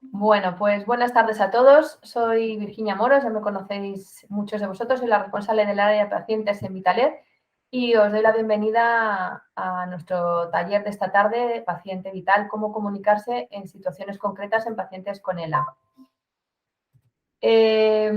Bueno, pues buenas tardes a todos. Soy Virginia Moros, ya me conocéis muchos de vosotros, soy la responsable del área de pacientes en Vitalet y os doy la bienvenida a nuestro taller de esta tarde, Paciente Vital, cómo comunicarse en situaciones concretas en pacientes con ELA. Es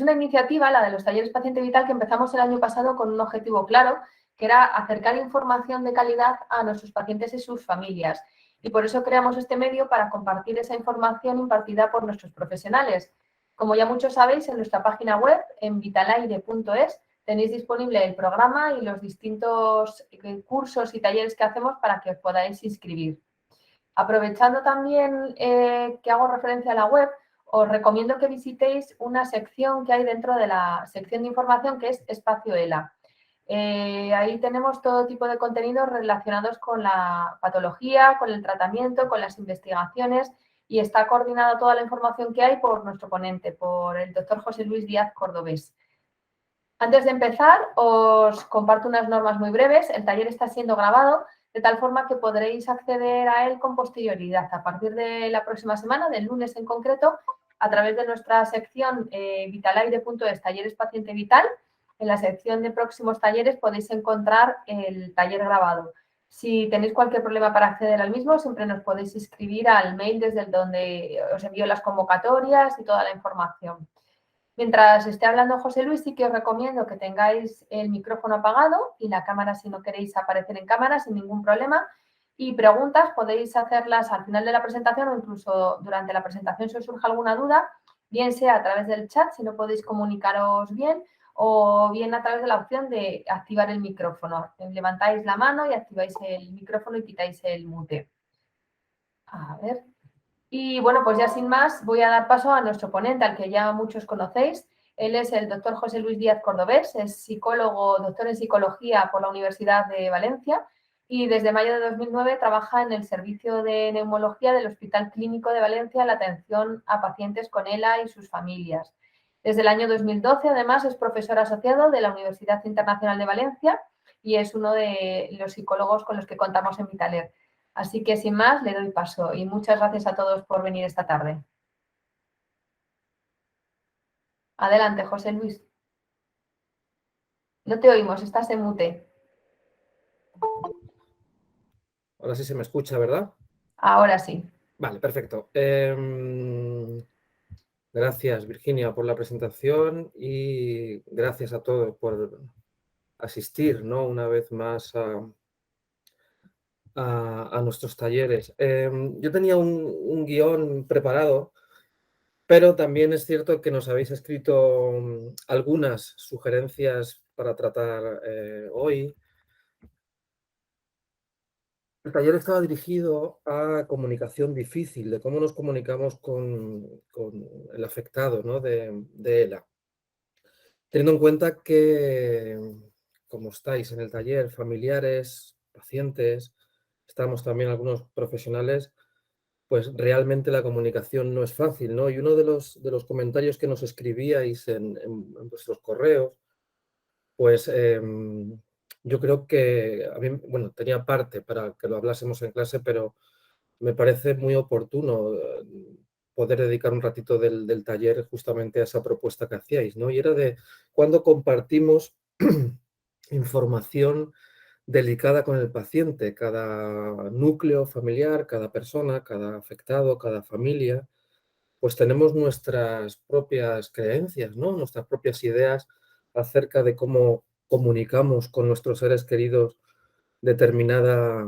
una iniciativa, la de los talleres Paciente Vital, que empezamos el año pasado con un objetivo claro, que era acercar información de calidad a nuestros pacientes y sus familias. Y por eso creamos este medio para compartir esa información impartida por nuestros profesionales. Como ya muchos sabéis, en nuestra página web, en vitalaire.es, tenéis disponible el programa y los distintos cursos y talleres que hacemos para que os podáis inscribir. Aprovechando también que hago referencia a la web, os recomiendo que visitéis una sección que hay dentro de la sección de información que es Espacio ELA. Ahí tenemos todo tipo de contenidos relacionados con la patología, con el tratamiento, con las investigaciones y está coordinada toda la información que hay por nuestro ponente, por el doctor José Luis Díaz Cordobés. Antes de empezar, os comparto unas normas muy breves. El taller está siendo grabado de tal forma que podréis acceder a él con posterioridad a partir de la próxima semana, del lunes en concreto, a través de nuestra sección vitalaire.es, talleres paciente vital. En la sección de próximos talleres podéis encontrar el taller grabado. Si tenéis cualquier problema para acceder al mismo, siempre nos podéis escribir al mail desde donde os envío las convocatorias y toda la información. Mientras esté hablando José Luis, sí que os recomiendo que tengáis el micrófono apagado y la cámara si no queréis aparecer en cámara sin ningún problema. Y preguntas podéis hacerlas al final de la presentación o incluso durante la presentación si os surge alguna duda, bien sea a través del chat si no podéis comunicaros bien o bien a través de la opción de activar el micrófono. Levantáis la mano y activáis el micrófono y quitáis el mute. A ver. Y bueno, pues ya sin más, voy a dar paso a nuestro ponente, al que ya muchos conocéis. Él es el doctor José Luis Díaz Cordobés, es psicólogo, doctor en psicología por la Universidad de Valencia y desde mayo de 2009 trabaja en el servicio de neumología del Hospital Clínico de Valencia en la atención a pacientes con ELA y sus familias. Desde el año 2012, además, es profesor asociado de la Universidad Internacional de Valencia y es uno de los psicólogos con los que contamos en Vitaler. Así que sin más, le doy paso y muchas gracias a todos por venir esta tarde. Adelante, José Luis. No te oímos, estás en mute. Ahora sí se me escucha, ¿verdad? Ahora sí. Vale, perfecto. Gracias, Virginia, por la presentación y gracias a todos por asistir, ¿no? Una vez más a nuestros talleres. Yo tenía un guión preparado, pero también es cierto que nos habéis escrito algunas sugerencias para tratar hoy. El taller estaba dirigido a comunicación difícil, de cómo nos comunicamos con el afectado, ¿no? de ELA. Teniendo en cuenta que, como estáis en el taller, familiares, pacientes, estamos también algunos profesionales, pues realmente la comunicación no es fácil, ¿no? Y uno de los comentarios que nos escribíais en vuestros correos, pues yo creo que a mí, bueno, tenía parte para que lo hablásemos en clase, pero me parece muy oportuno poder dedicar un ratito del taller justamente a esa propuesta que hacíais, ¿no? Y era de cuando compartimos información delicada con el paciente, cada núcleo familiar, cada persona, cada afectado, cada familia, pues tenemos nuestras propias creencias, ¿no? Nuestras propias ideas acerca de cómo comunicamos con nuestros seres queridos determinada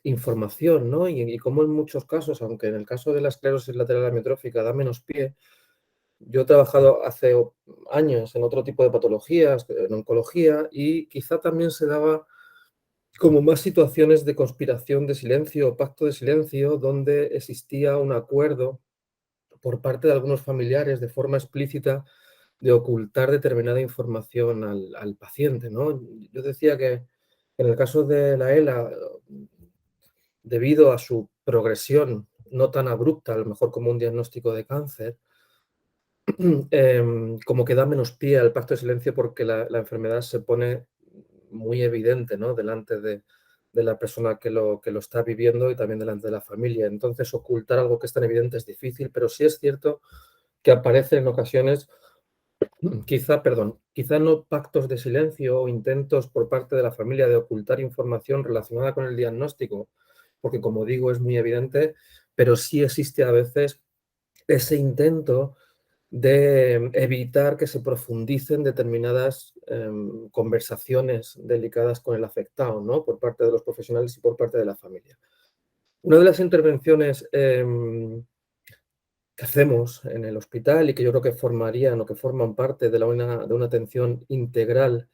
información, ¿no? Y cómo en muchos casos, aunque en el caso de la esclerosis lateral amiotrófica da menos pie, yo he trabajado hace años en otro tipo de patologías, en oncología, y quizá también se daba como más situaciones de conspiración de silencio o pacto de silencio, donde existía un acuerdo por parte de algunos familiares de forma explícita de ocultar determinada información al paciente, ¿no? Yo decía que en el caso de la ELA, debido a su progresión no tan abrupta, a lo mejor como un diagnóstico de cáncer, como que da menos pie al pacto de silencio porque la enfermedad se pone muy evidente, ¿no? delante de la persona que lo está viviendo y también delante de la familia. Entonces, ocultar algo que es tan evidente es difícil, pero sí es cierto que aparece en ocasiones, quizá no pactos de silencio o intentos por parte de la familia de ocultar información relacionada con el diagnóstico, porque como digo, es muy evidente, pero sí existe a veces ese intento de evitar que se profundicen determinadas conversaciones delicadas con el afectado, ¿no? Por parte de los profesionales y por parte de la familia. Una de las intervenciones que hacemos en el hospital y que yo creo que formarían o que forman parte de una atención integral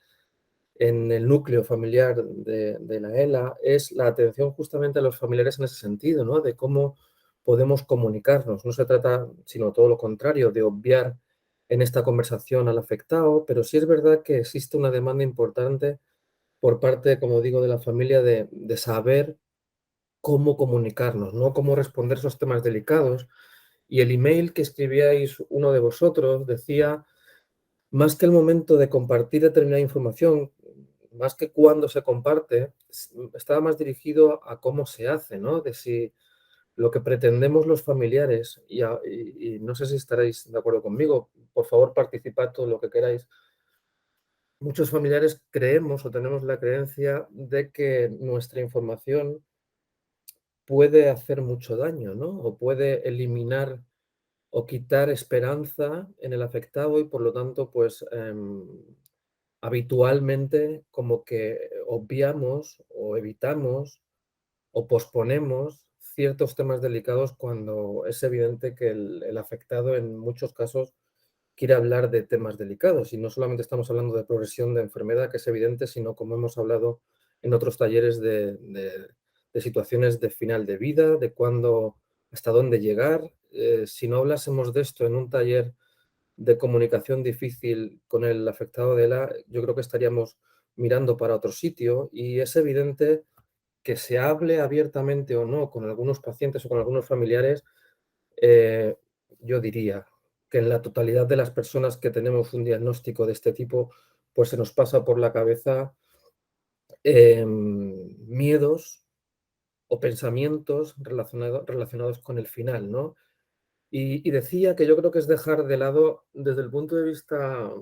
en el núcleo familiar de la ELA es la atención justamente a los familiares en ese sentido, ¿no? De cómo podemos comunicarnos. No se trata, sino todo lo contrario, de obviar en esta conversación al afectado, pero sí es verdad que existe una demanda importante por parte, como digo, de la familia de saber cómo comunicarnos, ¿no? Cómo responder esos temas delicados. Y el email que escribíais uno de vosotros decía, más que el momento de compartir determinada información, más que cuándo se comparte, estaba más dirigido a cómo se hace, ¿no? De si lo que pretendemos los familiares, y no sé si estaréis de acuerdo conmigo, por favor participad todo lo que queráis. Muchos familiares creemos o tenemos la creencia de que nuestra información puede hacer mucho daño, ¿no? O puede eliminar o quitar esperanza en el afectado y por lo tanto, pues habitualmente como que obviamos o evitamos o posponemos ciertos temas delicados cuando es evidente que el afectado en muchos casos quiere hablar de temas delicados. Y no solamente estamos hablando de progresión de enfermedad, que es evidente, sino como hemos hablado en otros talleres de situaciones de final de vida, de cuándo, hasta dónde llegar. Si no hablásemos de esto en un taller de comunicación difícil con el afectado de la, yo creo que estaríamos mirando para otro sitio y es evidente que se hable abiertamente o no con algunos pacientes o con algunos familiares, eh, yo diría que en la totalidad de las personas que tenemos un diagnóstico de este tipo, pues se nos pasa por la cabeza miedos o pensamientos relacionados con el final, ¿no? Y decía que yo creo que es dejar de lado, desde el punto de vista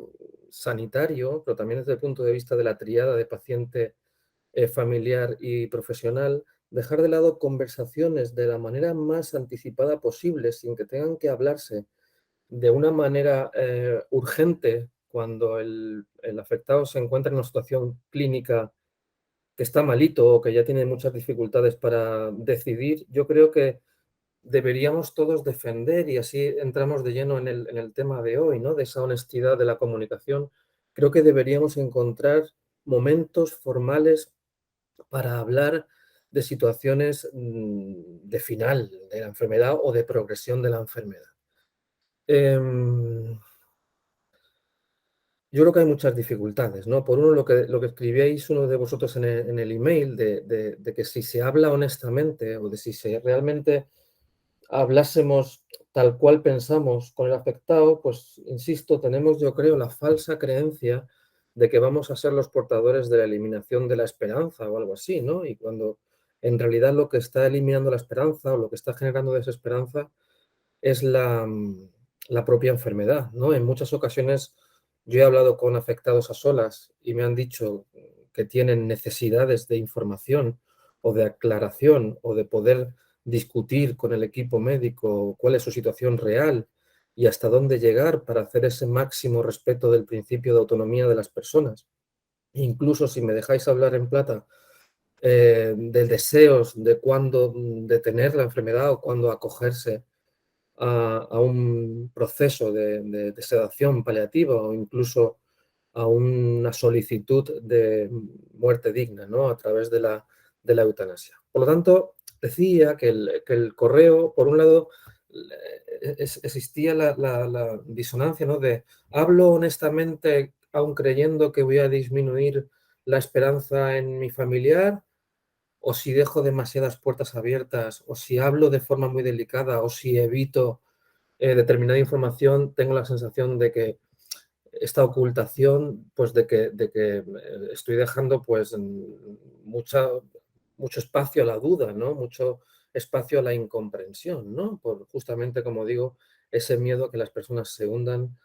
sanitario, pero también desde el punto de vista de la tríada de paciente, familiar y profesional, dejar de lado conversaciones de la manera más anticipada posible, sin que tengan que hablarse de una manera urgente cuando el afectado se encuentra en una situación clínica que está malito o que ya tiene muchas dificultades para decidir. Yo creo que deberíamos todos defender, y así entramos de lleno en el tema de hoy, ¿no? De esa honestidad de la comunicación. Creo que deberíamos encontrar momentos formales para hablar de situaciones de final de la enfermedad o de progresión de la enfermedad. Em, yo creo que hay muchas dificultades, ¿no? Por uno, lo que escribíais uno de vosotros en el email, de que si se habla honestamente o de si se realmente hablásemos tal cual pensamos con el afectado, pues, insisto, tenemos, yo creo, la falsa creencia de que vamos a ser los portadores de la eliminación de la esperanza o algo así, ¿no? Y cuando en realidad lo que está eliminando la esperanza o lo que está generando desesperanza es la propia enfermedad, ¿no? En muchas ocasiones yo he hablado con afectados a solas y me han dicho que tienen necesidades de información o de aclaración o de poder discutir con el equipo médico cuál es su situación real y hasta dónde llegar para hacer ese máximo respeto del principio de autonomía de las personas. Incluso si me dejáis hablar en plata, de deseos de cuándo detener la enfermedad o cuándo acogerse a un proceso de sedación paliativa o incluso a una solicitud de muerte digna, ¿no? A través de la eutanasia. Por lo tanto, decía que el correo, por un lado, existía la disonancia, ¿no? De hablo honestamente, aun creyendo que voy a disminuir la esperanza en mi familiar, o si dejo demasiadas puertas abiertas, o si hablo de forma muy delicada, o si evito determinada información, tengo la sensación de que esta ocultación, pues de que estoy dejando pues mucha mucho espacio a la duda, ¿no? Mucho espacio a la incomprensión, ¿no? Por justamente, como digo, ese miedo a que las personas se hundan,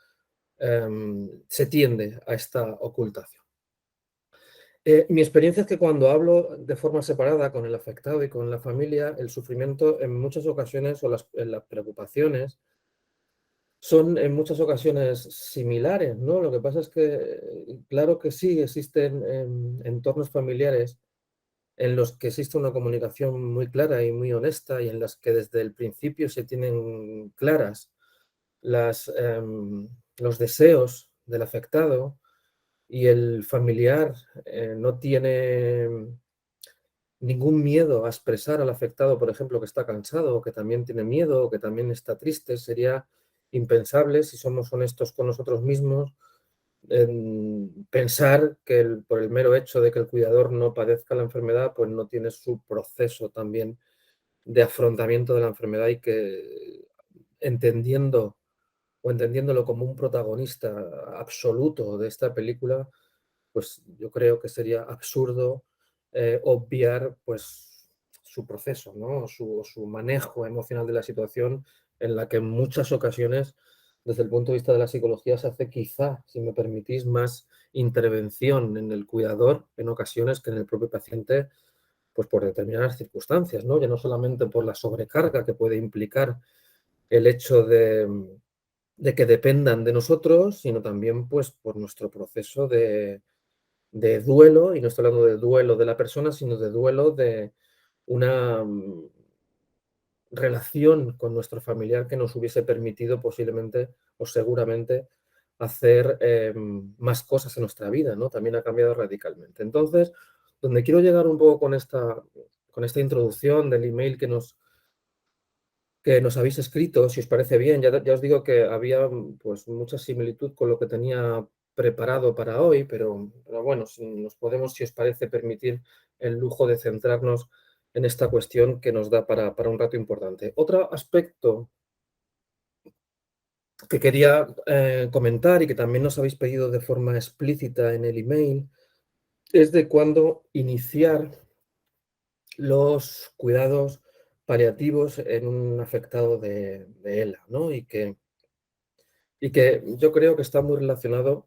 se tiende a esta ocultación. Mi experiencia es que cuando hablo de forma separada con el afectado y con la familia, el sufrimiento en muchas ocasiones o las preocupaciones son en muchas ocasiones similares, ¿no? Lo que pasa es que, claro que sí, existen entornos familiares en los que existe una comunicación muy clara y muy honesta y en las que desde el principio se tienen claras los deseos del afectado y el familiar no tiene ningún miedo a expresar al afectado, por ejemplo, que está cansado o que también tiene miedo o que también está triste. Sería impensable, si somos honestos con nosotros mismos, pensar que por el mero hecho de que el cuidador no padezca la enfermedad, pues no tiene su proceso también de afrontamiento de la enfermedad y que entendiendo o entendiéndolo como un protagonista absoluto de esta película, pues yo creo que sería absurdo obviar pues su proceso, ¿no? Su manejo emocional de la situación en la que en muchas ocasiones, desde el punto de vista de la psicología, se hace quizá, si me permitís, más intervención en el cuidador en ocasiones que en el propio paciente, pues por determinadas circunstancias, ¿no? Ya no solamente por la sobrecarga que puede implicar el hecho de que dependan de nosotros, sino también pues por nuestro proceso de duelo, y no estoy hablando de duelo de la persona, sino de duelo de una relación con nuestro familiar que nos hubiese permitido posiblemente o seguramente hacer más cosas en nuestra vida, ¿no? También ha cambiado radicalmente. Entonces, donde quiero llegar un poco con esta introducción del email que nos habéis escrito, si os parece bien. Ya os digo que había pues mucha similitud con lo que tenía preparado para hoy, pero bueno, si nos podemos, si os parece, permitir el lujo de centrarnos en esta cuestión que nos da para un rato importante. Otro aspecto que quería comentar y que también nos habéis pedido de forma explícita en el email es de cuándo iniciar los cuidados paliativos en un afectado de ELA, ¿no? Y que yo creo que está muy relacionado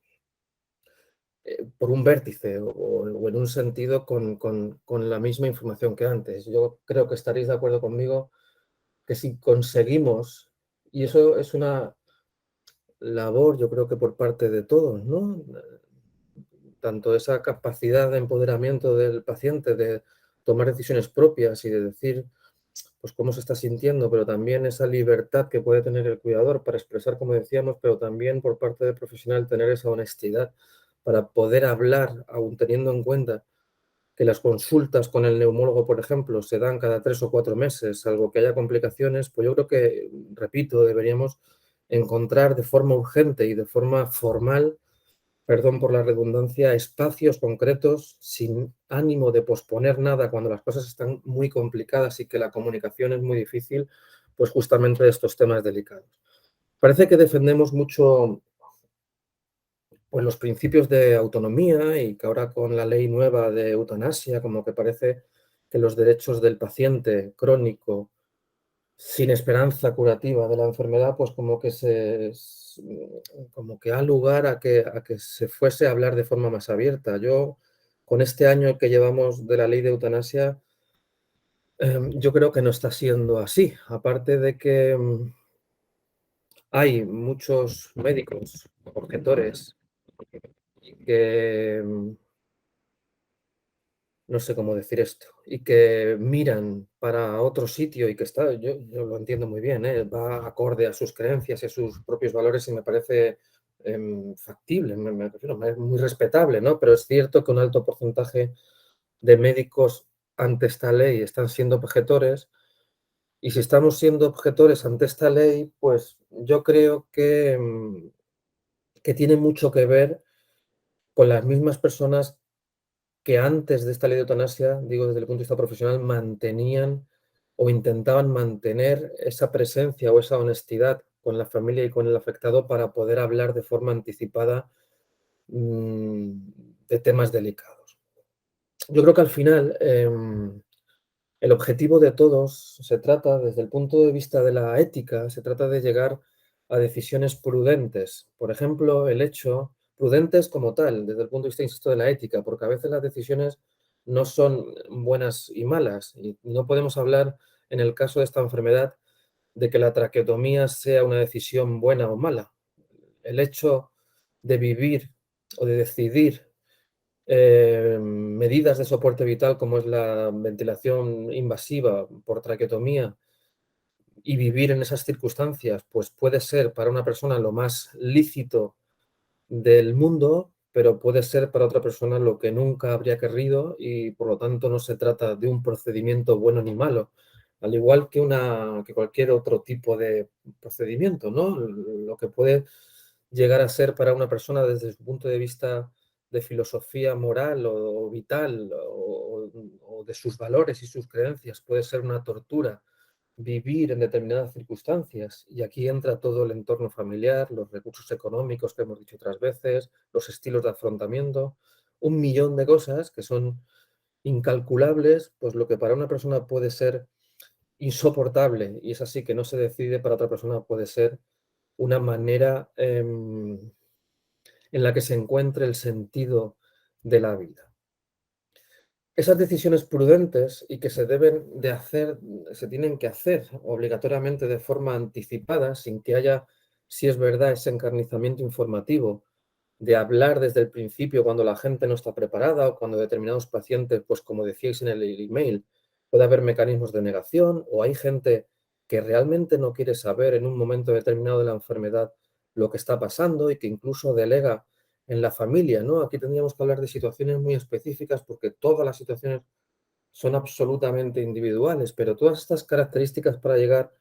por un vértice o en un sentido con la misma información que antes. Yo creo que estaréis de acuerdo conmigo que si conseguimos, y eso es una labor yo creo que por parte de todos, ¿no? Tanto esa capacidad de empoderamiento del paciente de tomar decisiones propias y de decir pues cómo se está sintiendo, pero también esa libertad que puede tener el cuidador para expresar, como decíamos, pero también por parte del profesional tener esa honestidad para poder hablar, aun teniendo en cuenta que las consultas con el neumólogo, por ejemplo, se dan cada 3 o 4 meses, salvo que haya complicaciones, pues yo creo que, repito, deberíamos encontrar de forma urgente y de forma formal, perdón por la redundancia, espacios concretos sin ánimo de posponer nada cuando las cosas están muy complicadas y que la comunicación es muy difícil, pues justamente de estos temas delicados. Parece que defendemos mucho pues, los principios de autonomía y que ahora con la ley nueva de eutanasia, como que parece que los derechos del paciente crónico sin esperanza curativa de la enfermedad, pues como que da lugar a que se fuese a hablar de forma más abierta. Yo, con este año que llevamos de la ley de eutanasia, yo creo que no está siendo así. Aparte de que hay muchos médicos objetores que, no sé cómo decir esto, y que miran para otro sitio y que está, yo lo entiendo muy bien, va acorde a sus creencias y a sus propios valores y me parece factible, me refiero, es muy respetable, ¿no? Pero es cierto que un alto porcentaje de médicos ante esta ley están siendo objetores y si estamos siendo objetores ante esta ley, pues yo creo que tiene mucho que ver con las mismas personas que antes de esta ley de eutanasia, digo desde el punto de vista profesional, mantenían o intentaban mantener esa presencia o esa honestidad con la familia y con el afectado para poder hablar de forma anticipada de temas delicados. Yo creo que al final El objetivo de todos se trata, desde el punto de vista de la ética, se trata de llegar a decisiones prudentes. Por ejemplo, el hecho, prudentes como tal, desde el punto de vista, insisto, de la ética, porque a veces las decisiones no son buenas y malas. Y no podemos hablar, en el caso de esta enfermedad, de que la traqueotomía sea una decisión buena o mala. El hecho de vivir o de decidir medidas de soporte vital como es la ventilación invasiva por traqueotomía y vivir en esas circunstancias, pues puede ser para una persona lo más lícito del mundo, pero puede ser para otra persona lo que nunca habría querido y por lo tanto no se trata de un procedimiento bueno ni malo, al igual que cualquier otro tipo de procedimiento, ¿no? Lo que puede llegar a ser para una persona desde su punto de vista de filosofía moral o vital o de sus valores y sus creencias puede ser una tortura vivir en determinadas circunstancias. Y aquí entra todo el entorno familiar, los recursos económicos que hemos dicho otras veces, los estilos de afrontamiento, un millón de cosas que son incalculables, pues lo que para una persona puede ser insoportable y es así que no se decide, para otra persona puede ser una manera en la que se encuentre el sentido de la vida. Esas decisiones prudentes y que se deben de hacer, se tienen que hacer obligatoriamente de forma anticipada, sin que haya, si es verdad, ese encarnizamiento informativo de hablar desde el principio cuando la gente no está preparada o cuando determinados pacientes, pues como decíais en el email, puede haber mecanismos de negación o hay gente que realmente no quiere saber en un momento determinado de la enfermedad lo que está pasando y que incluso delega en la familia, ¿no? Aquí tendríamos que hablar de situaciones muy específicas porque todas las situaciones son absolutamente individuales, pero todas estas características para llegar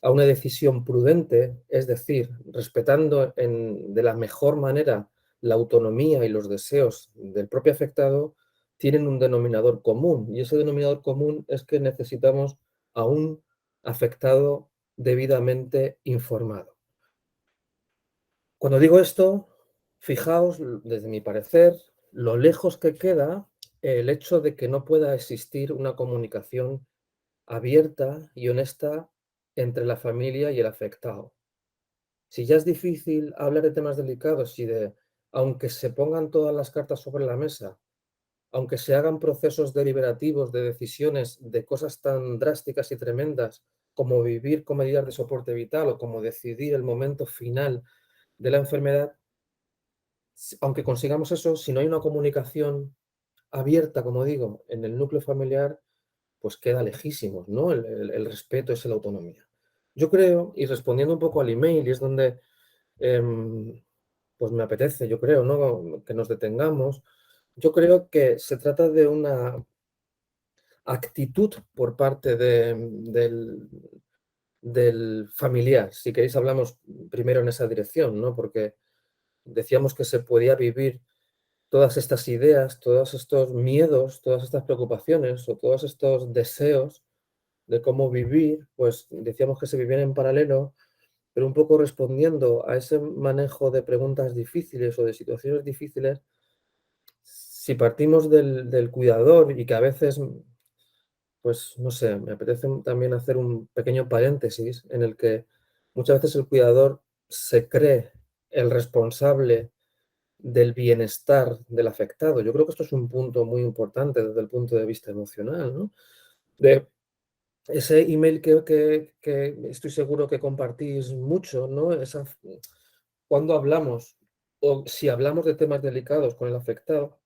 a una decisión prudente, es decir, respetando de la mejor manera la autonomía y los deseos del propio afectado, tienen un denominador común. Y ese denominador común es que necesitamos a un afectado debidamente informado. Cuando digo esto, fijaos, desde mi parecer, lo lejos que queda el hecho de que no pueda existir una comunicación abierta y honesta entre la familia y el afectado. Si ya es difícil hablar de temas delicados y aunque se pongan todas las cartas sobre la mesa, aunque se hagan procesos deliberativos de decisiones de cosas tan drásticas y tremendas como vivir con medidas de soporte vital o como decidir el momento final de la enfermedad, aunque consigamos eso, si no hay una comunicación abierta, como digo, en el núcleo familiar, pues queda lejísimos, ¿no? El respeto es la autonomía. Yo creo, y respondiendo un poco al email, y es donde pues me apetece, yo creo, ¿no? Que nos detengamos. Yo creo que se trata de una actitud por parte del familiar. Si queréis, hablamos primero en esa dirección, ¿no? Porque decíamos que se podía vivir todas estas ideas, todos estos miedos, todas estas preocupaciones o todos estos deseos de cómo vivir, pues decíamos que se vivían en paralelo, pero un poco respondiendo a ese manejo de preguntas difíciles o de situaciones difíciles, si partimos del cuidador y que a veces, pues no sé, me apetece también hacer un pequeño paréntesis en el que muchas veces el cuidador se cree el responsable del bienestar del afectado. Yo creo que esto es un punto muy importante desde el punto de vista emocional, ¿no? De ese email que estoy seguro que compartís mucho, ¿no? Cuando hablamos o si hablamos de temas delicados con el afectado,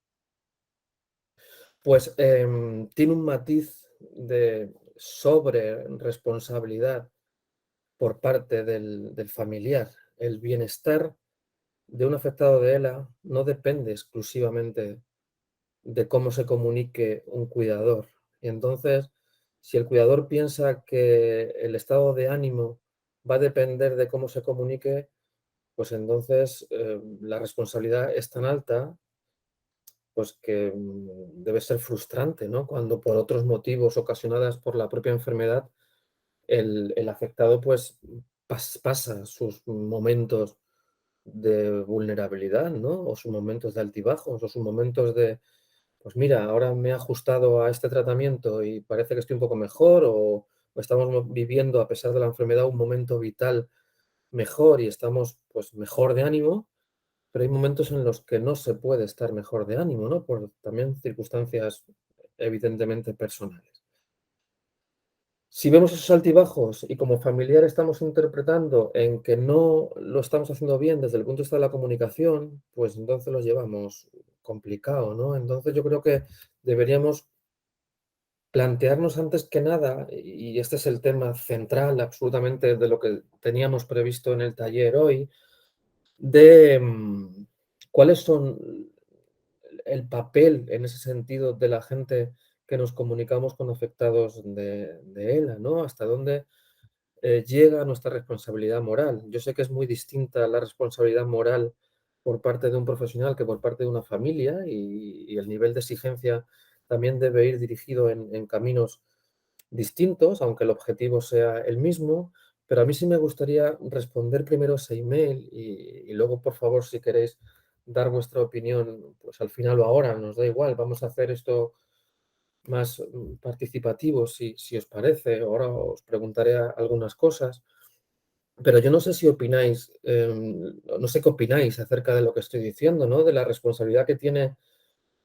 pues tiene un matiz de sobre responsabilidad por parte del familiar. El bienestar de un afectado de ELA no depende exclusivamente de cómo se comunique un cuidador. Y entonces, si el cuidador piensa que el estado de ánimo va a depender de cómo se comunique, pues entonces la responsabilidad es tan alta pues que debe ser frustrante, ¿no? Cuando por otros motivos ocasionadas por la propia enfermedad, el afectado pues pasa sus momentos de vulnerabilidad, ¿no? O sus momentos de altibajos, o sus momentos pues mira, ahora me he ajustado a este tratamiento y parece que estoy un poco mejor, o estamos viviendo, a pesar de la enfermedad, un momento vital mejor y estamos pues mejor de ánimo, pero hay momentos en los que no se puede estar mejor de ánimo, ¿no? Por también circunstancias evidentemente personales. Si vemos esos altibajos y como familiar estamos interpretando en que no lo estamos haciendo bien desde el punto de vista de la comunicación, pues entonces lo llevamos complicado, ¿no? Entonces yo creo que deberíamos plantearnos antes que nada, y este es el tema central absolutamente de lo que teníamos previsto en el taller hoy, de cuáles son el papel en ese sentido de la gente que nos comunicamos con afectados de ELA, ¿no? Hasta dónde llega nuestra responsabilidad moral. Yo sé que es muy distinta la responsabilidad moral por parte de un profesional que por parte de una familia, y el nivel de exigencia también debe ir dirigido en caminos distintos, aunque el objetivo sea el mismo, pero a mí sí me gustaría responder primero ese email y luego, por favor, si queréis dar vuestra opinión, pues al final o ahora, nos da igual, vamos a hacer esto más participativo, si os parece. Ahora os preguntaré algunas cosas, pero yo no sé si opináis, no sé qué opináis acerca de lo que estoy diciendo, ¿no? De la responsabilidad que tiene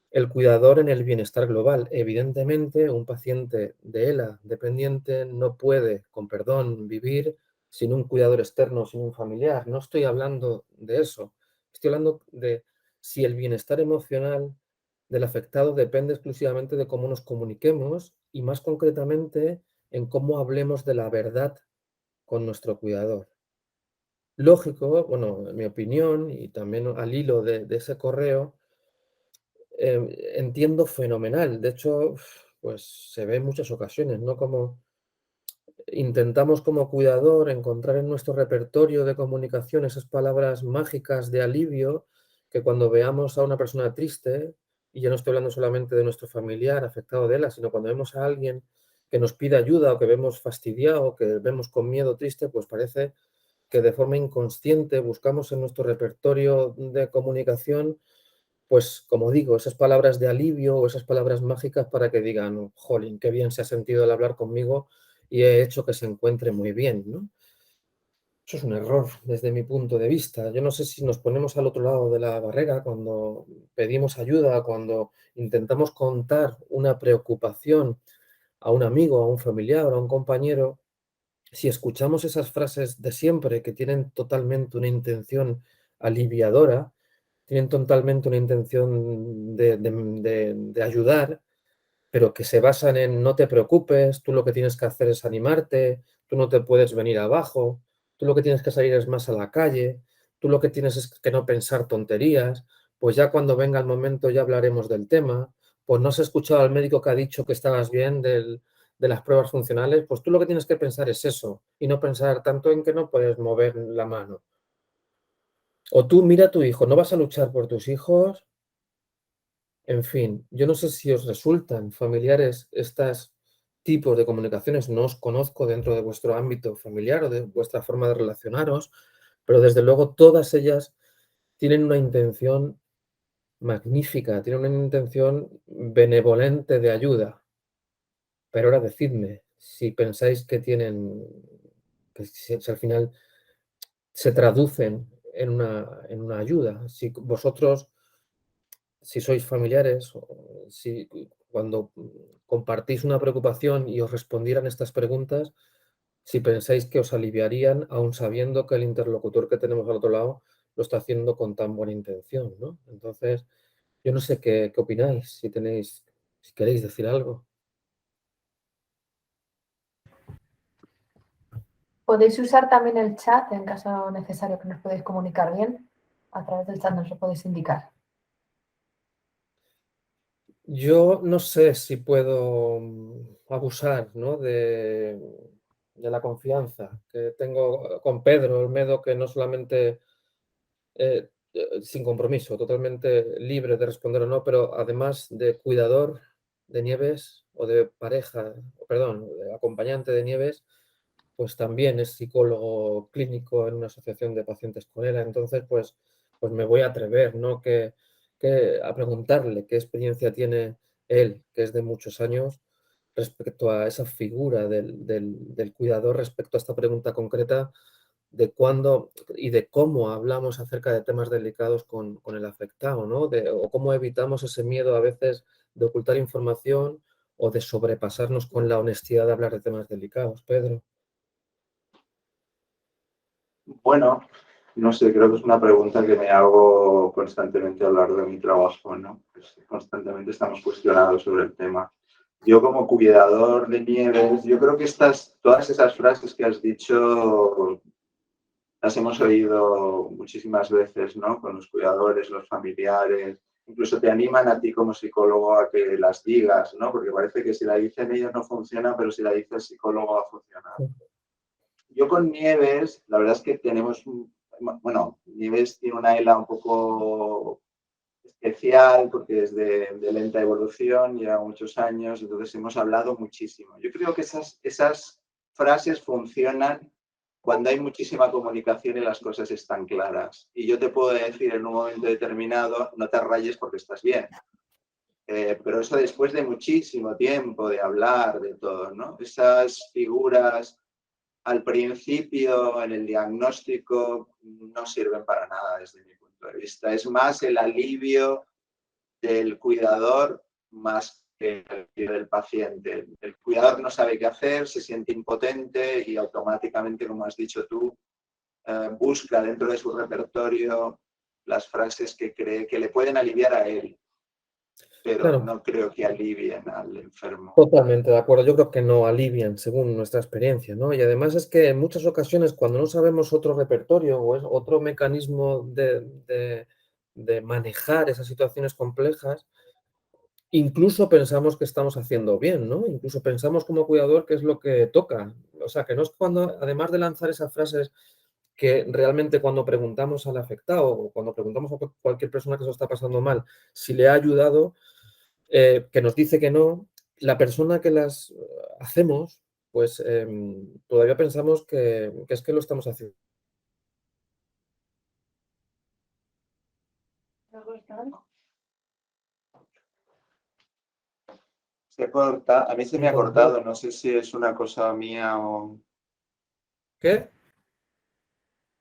el cuidador en el bienestar global. Evidentemente, un paciente de ELA dependiente no puede, con perdón, vivir sin un cuidador externo, sin un familiar. No estoy hablando de eso. Estoy hablando de si el bienestar emocional del afectado depende exclusivamente de cómo nos comuniquemos y, más concretamente, en cómo hablemos de la verdad con nuestro cuidador. Lógico, bueno, en mi opinión, y también al hilo de ese correo, entiendo fenomenal. De hecho, pues se ve en muchas ocasiones, ¿no? Como intentamos como cuidador encontrar en nuestro repertorio de comunicación esas palabras mágicas de alivio que cuando veamos a una persona triste, y yo no estoy hablando solamente de nuestro familiar afectado de ELA, sino cuando vemos a alguien que nos pide ayuda o que vemos fastidiado, que vemos con miedo triste, pues parece que de forma inconsciente buscamos en nuestro repertorio de comunicación, pues como digo, esas palabras de alivio o esas palabras mágicas para que digan, jolín, qué bien se ha sentido al hablar conmigo y he hecho que se encuentre muy bien, ¿no? Eso es un error desde mi punto de vista. Yo no sé si nos ponemos al otro lado de la barrera cuando pedimos ayuda, cuando intentamos contar una preocupación a un amigo, a un familiar o a un compañero, si escuchamos esas frases de siempre que tienen totalmente una intención aliviadora, tienen totalmente una intención de ayudar, pero que se basan en no te preocupes, tú lo que tienes que hacer es animarte, tú no te puedes venir abajo, tú lo que tienes que salir es más a la calle, tú lo que tienes es que no pensar tonterías, pues ya cuando venga el momento ya hablaremos del tema, pues no has escuchado al médico que ha dicho que estabas bien de las pruebas funcionales, pues tú lo que tienes que pensar es eso y no pensar tanto en que no puedes mover la mano. O tú mira a tu hijo, ¿no vas a luchar por tus hijos? En fin, yo no sé si os resultan familiares estos tipos de comunicaciones, no os conozco dentro de vuestro ámbito familiar o de vuestra forma de relacionaros, pero desde luego todas ellas tienen una intención magnífica, tienen una intención benevolente de ayuda. Pero ahora decidme si pensáis que tienen, que si al final se traducen en una ayuda, si vosotros, si sois familiares, o si cuando compartís una preocupación y os respondieran estas preguntas, si pensáis que os aliviarían, aun sabiendo que el interlocutor que tenemos al otro lado lo está haciendo con tan buena intención, ¿no? Entonces, yo no sé qué opináis, si tenéis, si queréis decir algo. Podéis usar también el chat en caso necesario que nos podáis comunicar bien. A través del chat nos lo podéis indicar. Yo no sé si puedo abusar, ¿no? de la confianza que tengo con Pedro Olmedo, que no solamente sin compromiso, totalmente libre de responder o no, pero además de cuidador de Nieves o de pareja, perdón, de acompañante de Nieves, pues también es psicólogo clínico en una asociación de pacientes con ELA. Entonces, pues me voy a atrever, ¿no? Que a preguntarle qué experiencia tiene él, que es de muchos años, respecto a esa figura del cuidador, respecto a esta pregunta concreta de cuándo y de cómo hablamos acerca de temas delicados con el afectado, ¿no? O cómo evitamos ese miedo a veces de ocultar información o de sobrepasarnos con la honestidad de hablar de temas delicados. Pedro. Bueno, no sé, creo que es una pregunta que me hago constantemente a lo largo de mi trabajo, ¿no? Pues constantemente estamos cuestionados sobre el tema. Yo como cuidador de Nieves, yo creo que todas esas frases que has dicho las hemos oído muchísimas veces, ¿no? Con los cuidadores, los familiares, incluso te animan a ti como psicólogo a que las digas, ¿no? Porque parece que si la dicen ellos no funciona, pero si la dice el psicólogo va a funcionar. Yo con Nieves, la verdad es que bueno, Nieves tiene una ELA un poco especial porque es de lenta evolución, lleva muchos años, entonces hemos hablado muchísimo. Yo creo que esas frases funcionan cuando hay muchísima comunicación y las cosas están claras. Y yo te puedo decir en un momento determinado, no te rayes porque estás bien. Pero eso después de muchísimo tiempo de hablar de todo, ¿no? Esas figuras al principio en el diagnóstico no sirven para nada desde mi punto de vista. Es más el alivio del cuidador más que el alivio del paciente. El cuidador no sabe qué hacer, se siente impotente y automáticamente, como has dicho tú, busca dentro de su repertorio las frases que cree que le pueden aliviar a él, pero Claro, no creo que alivien al enfermo. totalmente de acuerdo. Yo creo que no alivian según nuestra experiencia, ¿no? Y además es que en muchas ocasiones cuando no sabemos otro repertorio o es otro mecanismo de manejar esas situaciones complejas, incluso pensamos que estamos haciendo bien, ¿no? Incluso pensamos como cuidador que es lo que toca. O sea, que no es cuando, además de lanzar esas frases que realmente cuando preguntamos al afectado o cuando preguntamos a cualquier persona que se lo está pasando mal, si le ha ayudado, que nos dice que no, la persona que las hacemos, pues todavía pensamos que es que lo estamos haciendo. A mí se me ha Entonces, cortado, no sé si es una cosa mía o ¿qué?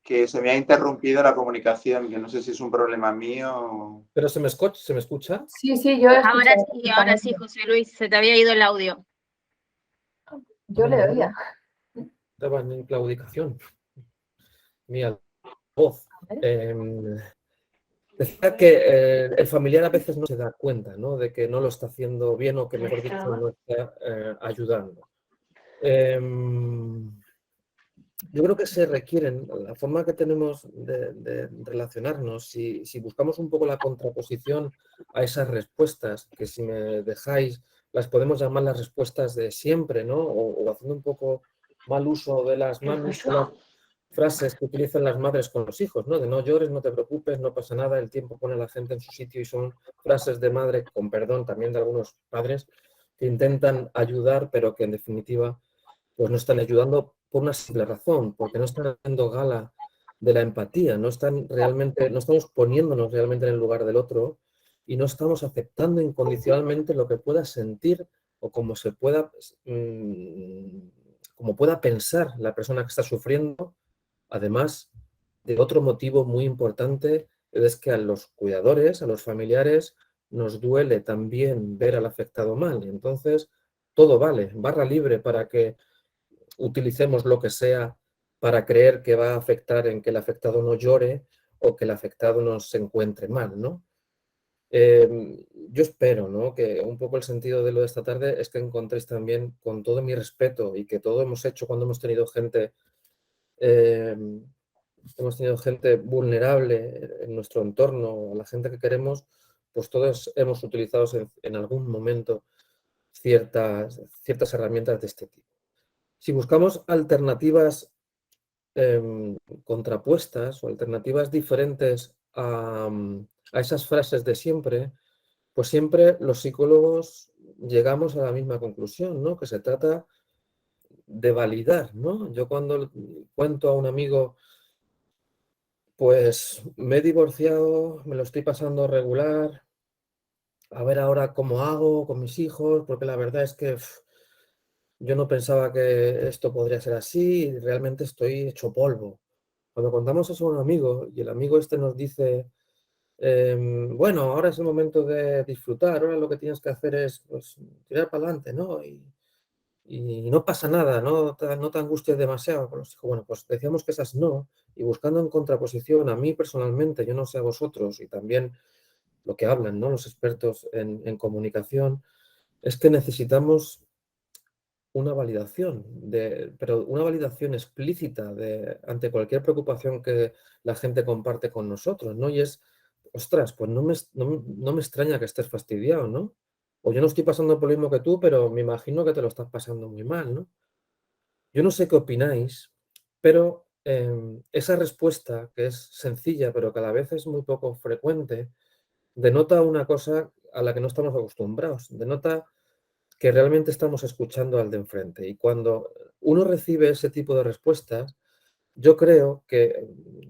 que se me ha interrumpido la comunicación, que no sé si es un problema mío o... ¿Pero se me escucha? Sí, sí, yo he escuchado Ahora sí, perfectamente. José Luis, se te había ido el audio. Yo le No, oía. estaba en claudicación. Mía voz. A ver. Decía que el familiar a veces no se da cuenta, ¿no? De que no lo está haciendo bien o que, mejor dicho, no está ayudando. Yo creo que se requieren, la forma que tenemos de relacionarnos, si buscamos un poco la contraposición a esas respuestas, que si me dejáis, las podemos llamar las respuestas de siempre, ¿no? O haciendo un poco mal uso de las frases que utilizan las madres con los hijos, ¿no? De no llores, no te preocupes, no pasa nada, el tiempo pone a la gente en su sitio y son frases de madre, con perdón también de algunos padres, que intentan ayudar, pero que en definitiva pues no están ayudando por una simple razón, porque no están haciendo gala de la empatía, no estamos poniéndonos realmente en el lugar del otro y no estamos aceptando incondicionalmente lo que pueda sentir o como pueda pensar la persona que está sufriendo. Además de otro motivo muy importante, es que a los cuidadores, a los familiares, nos duele también ver al afectado mal. Entonces, todo vale, barra libre para que utilicemos lo que sea para creer que va a afectar en que el afectado no llore o que el afectado no se encuentre mal, ¿no? Yo espero, ¿no? Que un poco el sentido de lo de esta tarde es que encontréis también, con todo mi respeto y que todo hemos hecho cuando eh, hemos tenido gente vulnerable en nuestro entorno, a la gente que queremos, pues todos hemos utilizado en algún momento ciertas herramientas de este tipo. Si buscamos alternativas contrapuestas o alternativas diferentes a esas frases de siempre, pues siempre los psicólogos llegamos a la misma conclusión, ¿no? Que se trata de validar, ¿no? Yo cuando cuento a un amigo Pues me he divorciado, me lo estoy pasando regular, a ver ahora cómo hago con mis hijos, porque la verdad es que yo no pensaba que esto podría ser así y realmente estoy hecho polvo. Cuando contamos eso a un amigo y el amigo este nos dice, bueno, ahora es el momento de disfrutar, ahora lo que tienes que hacer es pues, tirar para adelante, ¿no? Y no pasa nada, no te angusties demasiado con los hijos. Bueno, pues decíamos que esas no, y buscando en contraposición a mí personalmente, yo no sé a vosotros, y también lo que hablan, ¿no? Los expertos en comunicación, es que necesitamos una validación, pero una validación explícita ante cualquier preocupación que la gente comparte con nosotros, ¿no? Y es, ostras, pues no me extraña que estés fastidiado, ¿no? O yo no estoy pasando por lo mismo que tú, pero me imagino que te lo estás pasando muy mal, ¿no? Yo no sé qué opináis, pero esa respuesta, que es sencilla, pero que a la vez es muy poco frecuente, denota una cosa a la que no estamos acostumbrados, denota que realmente estamos escuchando al de enfrente. Y cuando uno recibe ese tipo de respuestas, yo creo que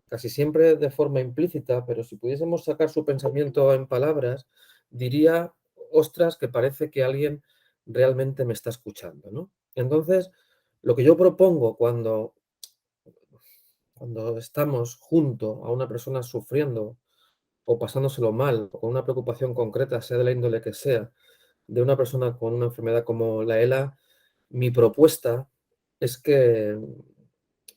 casi siempre de forma implícita, pero si pudiésemos sacar su pensamiento en palabras, diría, ostras, que parece que alguien realmente me está escuchando, ¿no? Entonces, lo que yo propongo cuando estamos junto a una persona sufriendo o pasándoselo mal, o con una preocupación concreta, sea de la índole que sea, de una persona con una enfermedad como la ELA, mi propuesta es que,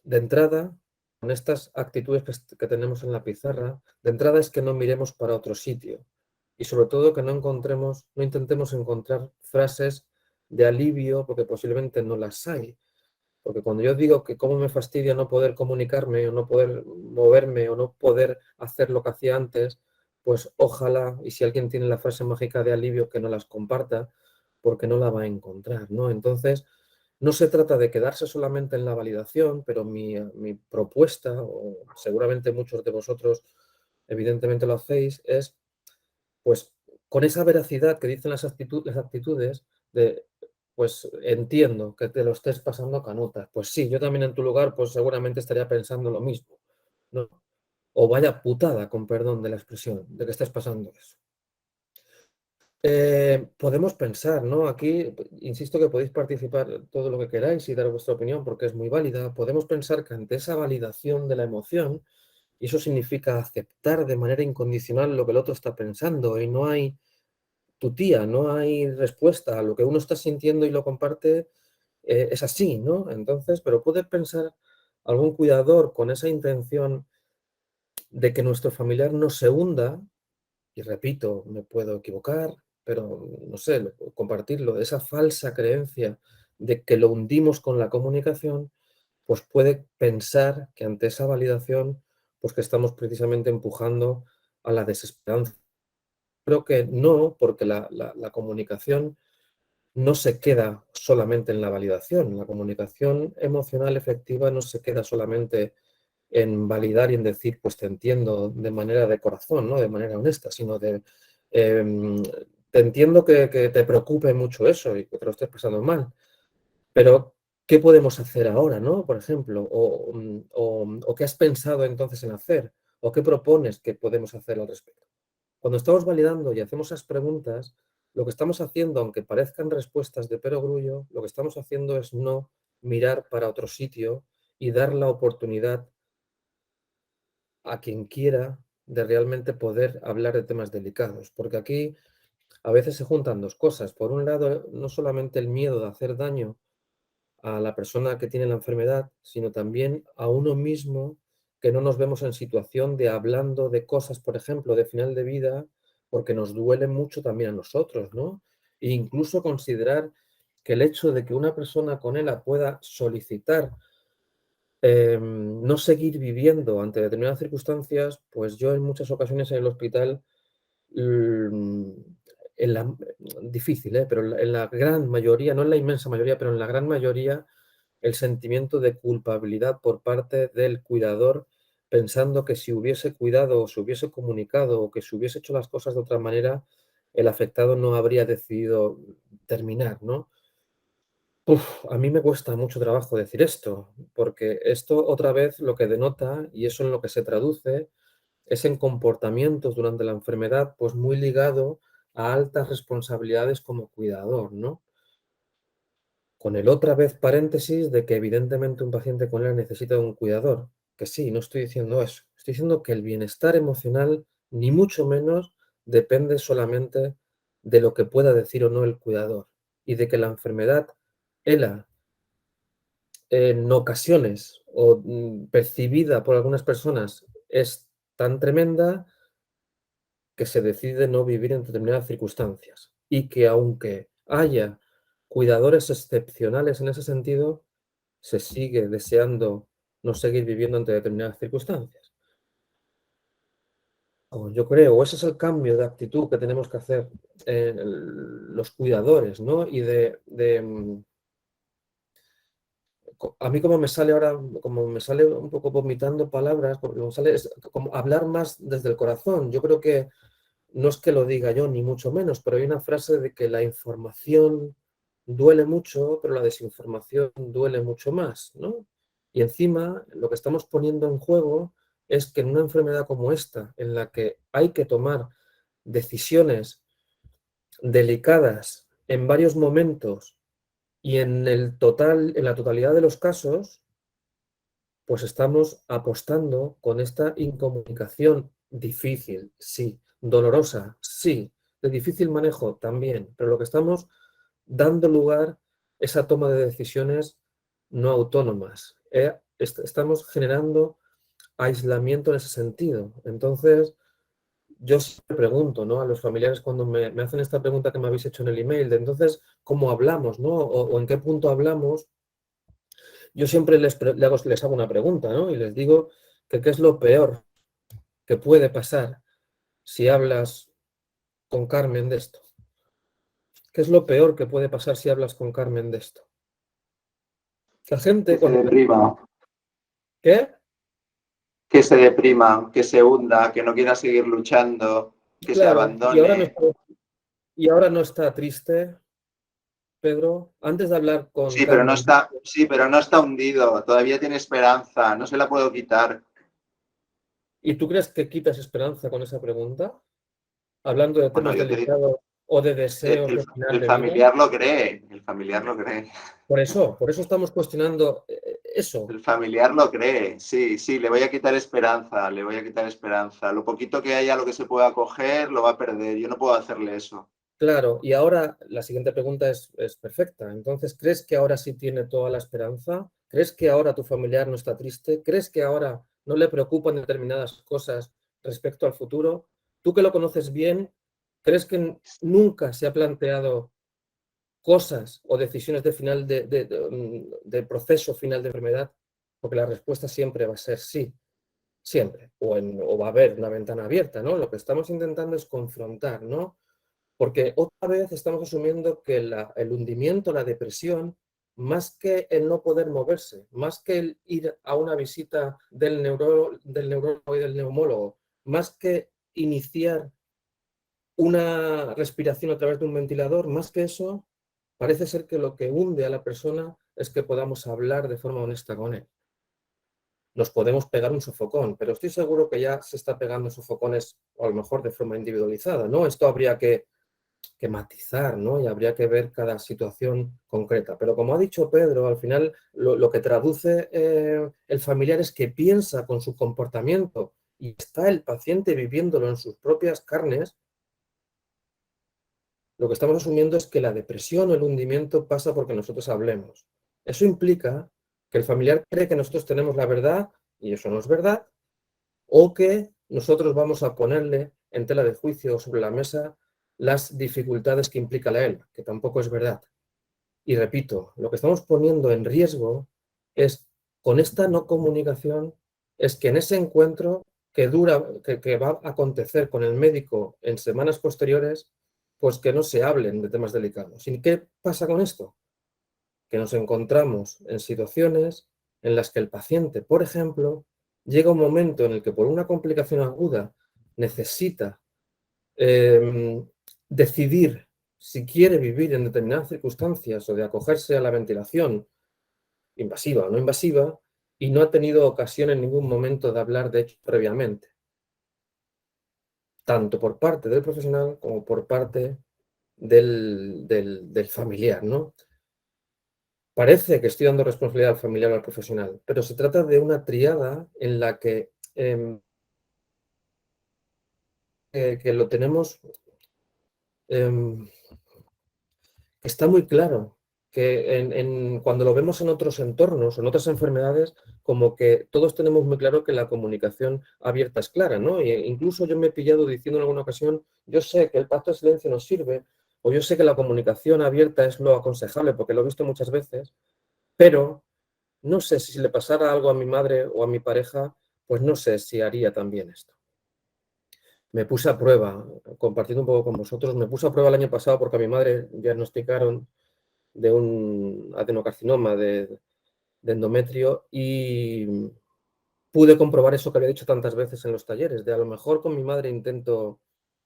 de entrada, con estas actitudes que tenemos en la pizarra, de entrada es que no miremos para otro sitio y sobre todo que no intentemos encontrar frases de alivio porque posiblemente no las hay. Porque cuando yo digo que cómo me fastidia no poder comunicarme o no poder moverme o no poder hacer lo que hacía antes, pues ojalá, y si alguien tiene la frase mágica de alivio, que no las comparta, porque no la va a encontrar, ¿no? Entonces, no se trata de quedarse solamente en la validación, pero mi propuesta, o seguramente muchos de vosotros evidentemente lo hacéis, es pues con esa veracidad que dicen las actitudes de, pues entiendo que te lo estés pasando canutas. Pues sí, yo también en tu lugar, pues seguramente estaría pensando lo mismo, ¿no? O vaya putada, con perdón de la expresión, de que estés pasando eso. Podemos pensar, ¿no? Aquí, insisto que podéis participar todo lo que queráis y dar vuestra opinión porque es muy válida. Podemos pensar que ante esa validación de la emoción, y eso significa aceptar de manera incondicional lo que el otro está pensando y no hay tu tía, no hay respuesta a lo que uno está sintiendo y lo comparte, es así, ¿no? Entonces, pero puede pensar algún cuidador con esa intención de que nuestro familiar no se hunda, y repito, me puedo equivocar, pero no sé, compartirlo, esa falsa creencia de que lo hundimos con la comunicación, pues puede pensar que ante esa validación, pues que estamos precisamente empujando a la desesperanza. Creo que no, porque la comunicación no se queda solamente en la validación. La comunicación emocional efectiva no se queda solamente en validar y en decir, pues te entiendo de manera de corazón, ¿no? De manera honesta, sino de, te entiendo que te preocupe mucho eso y que te lo estés pasando mal, pero ¿qué podemos hacer ahora, ¿no? Por ejemplo, o qué has pensado entonces en hacer, o qué propones que podemos hacer al respecto. Cuando estamos validando y hacemos esas preguntas, lo que estamos haciendo, aunque parezcan respuestas de perogrullo, lo que estamos haciendo es no mirar para otro sitio y dar la oportunidad a quien quiera de realmente poder hablar de temas delicados. Porque aquí a veces se juntan dos cosas. Por un lado, no solamente el miedo de hacer daño a la persona que tiene la enfermedad, sino también a uno mismo, que no nos vemos en situación de hablando de cosas, por ejemplo, de final de vida, porque nos duele mucho también a nosotros, ¿no? E incluso considerar que el hecho de que una persona con ELA pueda solicitar no seguir viviendo ante determinadas circunstancias, pues yo en muchas ocasiones en el hospital, mm, difícil, pero en la gran mayoría, no en la inmensa mayoría, pero en la gran mayoría, el sentimiento de culpabilidad por parte del cuidador, pensando que si hubiese cuidado o se hubiese comunicado o que si hubiese hecho las cosas de otra manera, el afectado no habría decidido terminar, ¿no? A mí me cuesta mucho trabajo decir esto, porque esto otra vez lo que denota, y eso en lo que se traduce, es en comportamientos durante la enfermedad, pues muy ligado a altas responsabilidades como cuidador, ¿no? Con el otra vez paréntesis de que evidentemente un paciente con ELA necesita de un cuidador, que sí, no estoy diciendo eso, estoy diciendo que el bienestar emocional, ni mucho menos, depende solamente de lo que pueda decir o no el cuidador, y de que la enfermedad ELA en ocasiones o percibida por algunas personas es tan tremenda que se decide no vivir en determinadas circunstancias y que aunque haya cuidadores excepcionales en ese sentido, se sigue deseando no seguir viviendo ante determinadas circunstancias. Yo creo, ese es el cambio de actitud que tenemos que hacer los cuidadores, ¿no? Y a mí como me sale ahora, como me sale un poco vomitando palabras, porque me sale es como hablar más desde el corazón. Yo creo que no es que lo diga yo, ni mucho menos, pero hay una frase de que la información duele mucho, pero la desinformación duele mucho más, ¿no? Y encima, lo que estamos poniendo en juego es que en una enfermedad como esta, en la que hay que tomar decisiones delicadas en varios momentos y en la totalidad de los casos, pues estamos apostando con esta incomunicación difícil, sí, dolorosa, sí, de difícil manejo también, pero lo que estamos dando lugar es a toma de decisiones no autónomas. Estamos generando aislamiento en ese sentido. Entonces, yo siempre pregunto, ¿no?, a los familiares cuando me hacen esta pregunta que me habéis hecho en el email, de entonces, ¿cómo hablamos, no? O en qué punto hablamos. Yo siempre les hago una pregunta, ¿no? Y les digo que qué es lo peor que puede pasar si hablas con Carmen de esto. ¿Qué es lo peor que puede pasar si hablas con Carmen de esto? La gente... Que se deprima, ¿Qué? que se deprima, que se hunda, que no quiera seguir luchando, que se Claro, abandone. y ahora no está triste, Pedro. Antes de hablar con Carmen... Pero no está hundido, todavía tiene esperanza, no se la puedo quitar. ¿Y tú crees que quitas esperanza con esa pregunta? Hablando de Bueno, temas yo te digo, delicados o de deseos de final el de vida. familiar lo cree, el familiar lo cree. Por eso estamos cuestionando eso. El familiar lo cree, sí, sí, le voy a quitar esperanza, le voy a quitar esperanza. Lo poquito que haya, lo que se pueda coger, lo va a perder. Yo no puedo hacerle eso. Claro, y ahora la siguiente pregunta es perfecta. Entonces, ¿crees que ahora sí tiene toda la esperanza? ¿Crees que ahora tu familiar no está triste? ¿Crees que ahora no le preocupan determinadas cosas respecto al futuro? Tú que lo conoces bien, ¿crees que nunca se ha planteado cosas o decisiones de final de proceso final de enfermedad? Porque la respuesta siempre va a ser sí, siempre. O va a haber una ventana abierta, ¿no? Lo que estamos intentando es confrontar, ¿no? Porque otra vez estamos asumiendo que el hundimiento, la depresión, más que el no poder moverse, más que el ir a una visita del neurólogo y del neumólogo, más que iniciar una respiración a través de un ventilador, más que eso, parece ser que lo que hunde a la persona es que podamos hablar de forma honesta con él. Nos podemos pegar un sofocón, pero estoy seguro que ya se está pegando sofocones, o a lo mejor de forma individualizada, ¿no? Esto habría que matizar, ¿no? Y habría que ver cada situación concreta. Pero como ha dicho Pedro, al final lo que traduce el familiar es que piensa con su comportamiento y está el paciente viviéndolo en sus propias carnes. Lo que estamos asumiendo es que la depresión o el hundimiento pasa porque nosotros hablemos. Eso implica que el familiar cree que nosotros tenemos la verdad y eso no es verdad, o que nosotros vamos a ponerle en tela de juicio sobre la mesa las dificultades que implica la ELA, que tampoco es verdad. Y repito, lo que estamos poniendo en riesgo es, con esta no comunicación, es que en ese encuentro que va a acontecer con el médico en semanas posteriores, pues que no se hablen de temas delicados. ¿Y qué pasa con esto? Que nos encontramos en situaciones en las que el paciente, por ejemplo, llega un momento en el que por una complicación aguda necesita decidir si quiere vivir en determinadas circunstancias o de acogerse a la ventilación invasiva o no invasiva y no ha tenido ocasión en ningún momento de hablar de ello previamente, tanto por parte del profesional como por parte del familiar, ¿no? Parece que estoy dando responsabilidad al familiar o al profesional, pero se trata de una tríada en la que lo tenemos, está muy claro que cuando lo vemos en otros entornos, en otras enfermedades, como que todos tenemos muy claro que la comunicación abierta es clara, ¿no? E incluso yo me he pillado diciendo en alguna ocasión, yo sé que el pacto de silencio nos sirve, o yo sé que la comunicación abierta es lo aconsejable, porque lo he visto muchas veces, pero no sé si le pasara algo a mi madre o a mi pareja, pues no sé si haría también esto. Me puse a prueba, compartiendo un poco con vosotros, me puse a prueba el año pasado porque a mi madre diagnosticaron de un adenocarcinoma de endometrio y pude comprobar eso que había dicho tantas veces en los talleres, de a lo mejor con mi madre intento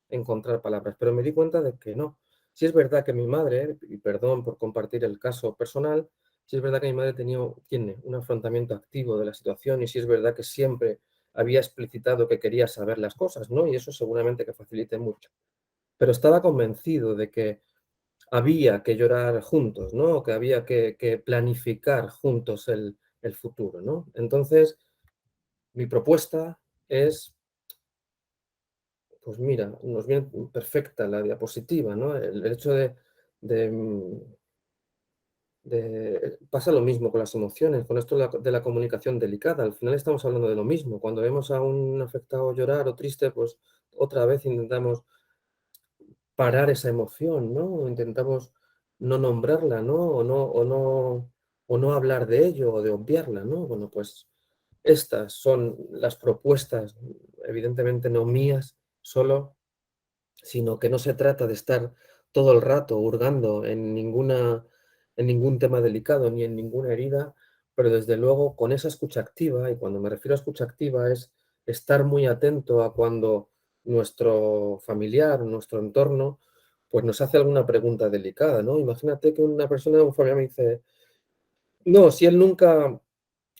encontrar palabras, pero me di cuenta de que no. Sí es verdad que mi madre, y perdón por compartir el caso personal, sí es verdad que mi madre tiene un afrontamiento activo de la situación y sí es verdad que siempre había explicitado que quería saber las cosas, ¿no? Y eso seguramente que facilite mucho. Pero estaba convencido de que había que llorar juntos, ¿no? Que había que planificar juntos el futuro, ¿no? Entonces, mi propuesta es, pues mira, nos viene perfecta la diapositiva, ¿no? El hecho de pasa lo mismo con las emociones, con esto de la comunicación delicada. Al final estamos hablando de lo mismo. Cuando vemos a un afectado llorar o triste, pues otra vez intentamos parar esa emoción, ¿no? Intentamos no nombrarla, ¿no? O no hablar de ello o de obviarla, ¿no? Bueno, pues estas son las propuestas, evidentemente no mías solo, sino que no se trata de estar todo el rato hurgando en ningún tema delicado ni en ninguna herida, pero desde luego con esa escucha activa, y cuando me refiero a escucha activa es estar muy atento a cuando nuestro familiar, nuestro entorno, pues nos hace alguna pregunta delicada, ¿no? Imagínate que una persona, un familiar me dice, no, si él nunca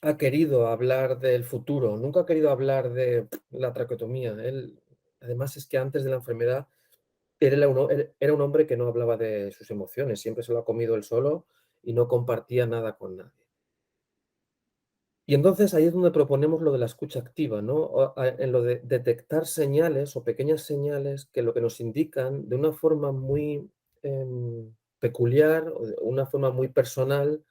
ha querido hablar del futuro, nunca ha querido hablar de la traqueotomía, él, además es que antes de la enfermedad era un hombre que no hablaba de sus emociones, siempre se lo ha comido él solo y no compartía nada con nadie. Y entonces ahí es donde proponemos lo de la escucha activa, ¿no? En lo de detectar señales o pequeñas señales que lo que nos indican de una forma muy peculiar o de una forma muy personal,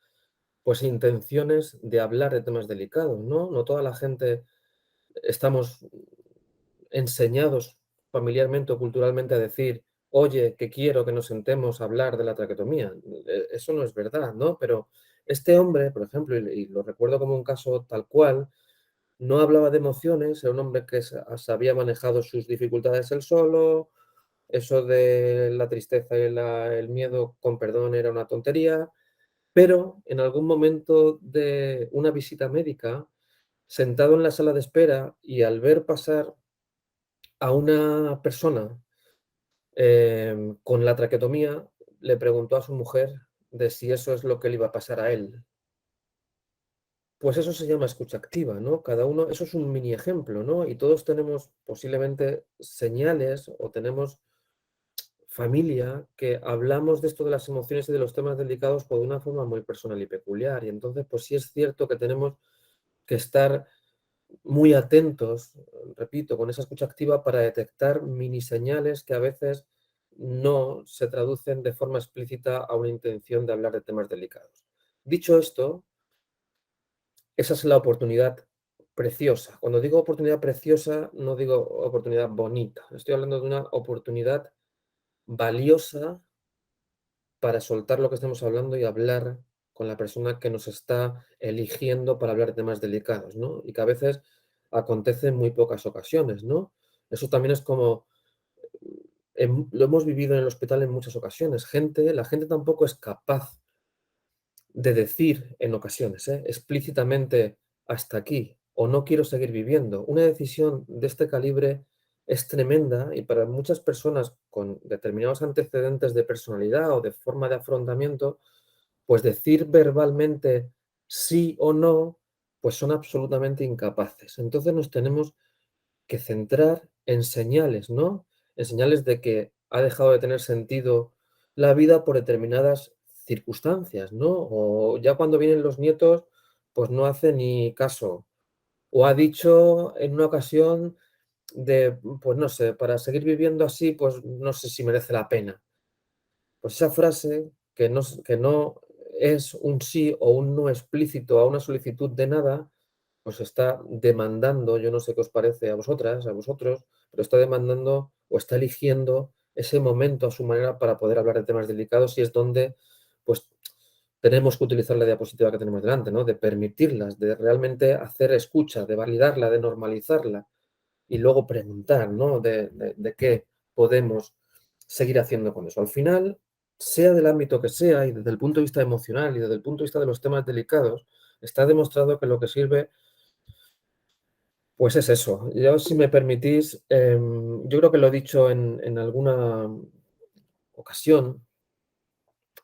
pues intenciones de hablar de temas delicados, ¿no? No toda la gente estamos enseñados familiarmente o culturalmente a decir, oye, que quiero que nos sentemos a hablar de la traqueotomía. Eso no es verdad, ¿no? Pero este hombre, por ejemplo, y lo recuerdo como un caso tal cual, no hablaba de emociones, era un hombre que sabía manejado sus dificultades él solo, eso de la tristeza y el miedo, con perdón, era una tontería, pero en algún momento de una visita médica, sentado en la sala de espera y al ver pasar a una persona con la traqueotomía, le preguntó a su mujer de si eso es lo que le iba a pasar a él. Pues eso se llama escucha activa, ¿no? Cada uno, eso es un mini ejemplo, ¿no? Y todos tenemos posiblemente señales o tenemos familia que hablamos de esto de las emociones y de los temas delicados por una forma muy personal y peculiar. Y entonces, pues sí es cierto que tenemos que estar muy atentos, repito, con esa escucha activa para detectar mini señales que a veces no se traducen de forma explícita a una intención de hablar de temas delicados. Dicho esto, esa es la oportunidad preciosa. Cuando digo oportunidad preciosa, no digo oportunidad bonita. Estoy hablando de una oportunidad valiosa para soltar lo que estamos hablando y hablar con la persona que nos está eligiendo para hablar de temas delicados, ¿no? Y que a veces acontece en muy pocas ocasiones, ¿no? Eso también es como, lo hemos vivido en el hospital en muchas ocasiones. La gente tampoco es capaz de decir en ocasiones, explícitamente hasta aquí o no quiero seguir viviendo. Una decisión de este calibre es tremenda y para muchas personas con determinados antecedentes de personalidad o de forma de afrontamiento, pues decir verbalmente sí o no, pues son absolutamente incapaces. Entonces nos tenemos que centrar en señales, ¿no? En señales de que ha dejado de tener sentido la vida por determinadas circunstancias, ¿no? O ya cuando vienen los nietos, pues no hace ni caso. O ha dicho en una ocasión de, pues no sé, para seguir viviendo así, pues no sé si merece la pena. Pues esa frase que no es un sí o un no explícito a una solicitud de nada, pues está demandando, yo no sé qué os parece a vosotras, a vosotros, pero está demandando o está eligiendo ese momento a su manera para poder hablar de temas delicados y es donde pues tenemos que utilizar la diapositiva que tenemos delante, ¿no? De permitirlas, de realmente hacer escucha, de validarla, de normalizarla y luego preguntar, ¿no? De qué podemos seguir haciendo con eso. Al final, sea del ámbito que sea y desde el punto de vista emocional y desde el punto de vista de los temas delicados, está demostrado que lo que sirve pues es eso. Yo, si me permitís, yo creo que lo he dicho en alguna ocasión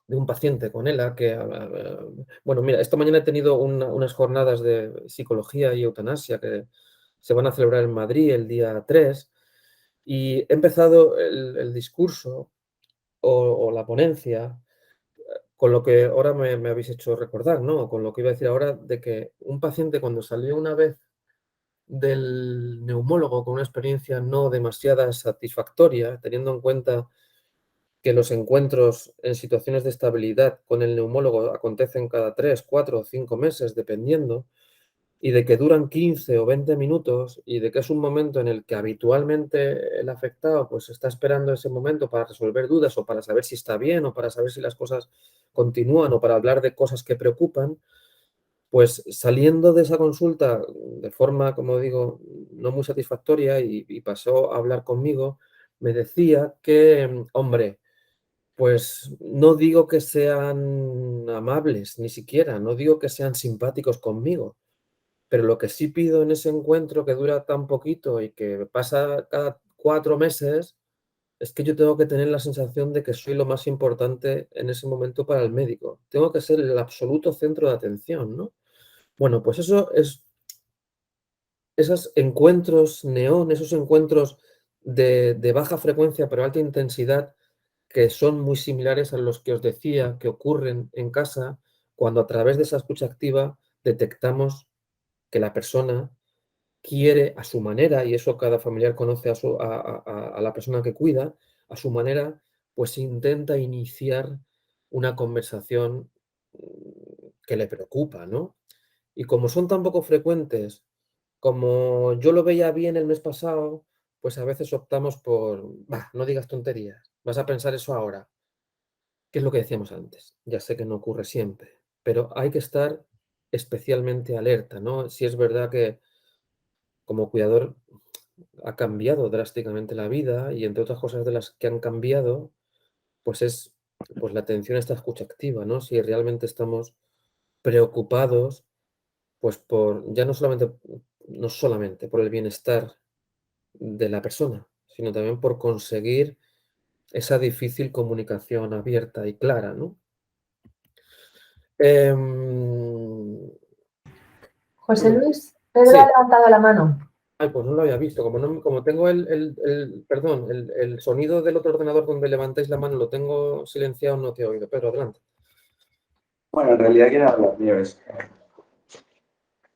de un paciente con ELA que, bueno, mira, esta mañana he tenido unas jornadas de psicología y eutanasia que se van a celebrar en Madrid el día 3 y he empezado el discurso o la ponencia con lo que ahora me habéis hecho recordar, ¿no? Con lo que iba a decir ahora de que un paciente cuando salió una vez del neumólogo con una experiencia no demasiada satisfactoria, teniendo en cuenta que los encuentros en situaciones de estabilidad con el neumólogo acontecen cada 3, 4 o 5 meses, dependiendo, y de que duran 15 o 20 minutos y de que es un momento en el que habitualmente el afectado pues está esperando ese momento para resolver dudas o para saber si está bien o para saber si las cosas continúan o para hablar de cosas que preocupan, pues saliendo de esa consulta de forma, como digo, no muy satisfactoria y pasó a hablar conmigo, me decía que, hombre, pues no digo que sean amables, ni siquiera, no digo que sean simpáticos conmigo, pero lo que sí pido en ese encuentro que dura tan poquito y que pasa cada 4 meses, es que yo tengo que tener la sensación de que soy lo más importante en ese momento para el médico. Tengo que ser el absoluto centro de atención, ¿no? Bueno, pues eso es, esos encuentros neón, esos encuentros de baja frecuencia pero alta intensidad, que son muy similares a los que os decía que ocurren en casa cuando a través de esa escucha activa detectamos que la persona quiere a su manera, y eso cada familiar conoce a la persona que cuida, a su manera, pues intenta iniciar una conversación que le preocupa, ¿no? Y como son tan poco frecuentes, como yo lo veía bien el mes pasado, pues a veces optamos por, bah, no digas tonterías, vas a pensar eso ahora. ¿Qué es lo que decíamos antes? Ya sé que no ocurre siempre, pero hay que estar especialmente alerta, ¿no? Si es verdad que como cuidador ha cambiado drásticamente la vida y entre otras cosas de las que han cambiado, pues es pues la atención a esta escucha activa, ¿no? Si realmente estamos preocupados, pues por ya no solamente por el bienestar de la persona, sino también por conseguir esa difícil comunicación abierta y clara, ¿no? Em, José Dime. Luis, Pedro ha Sí. levantado la mano. Ay, pues no lo había visto. Como tengo perdón, el sonido del otro ordenador donde levantáis la mano lo tengo silenciado, no te he oído. Pedro, adelante. Bueno, en realidad quiero hablar, Nieves.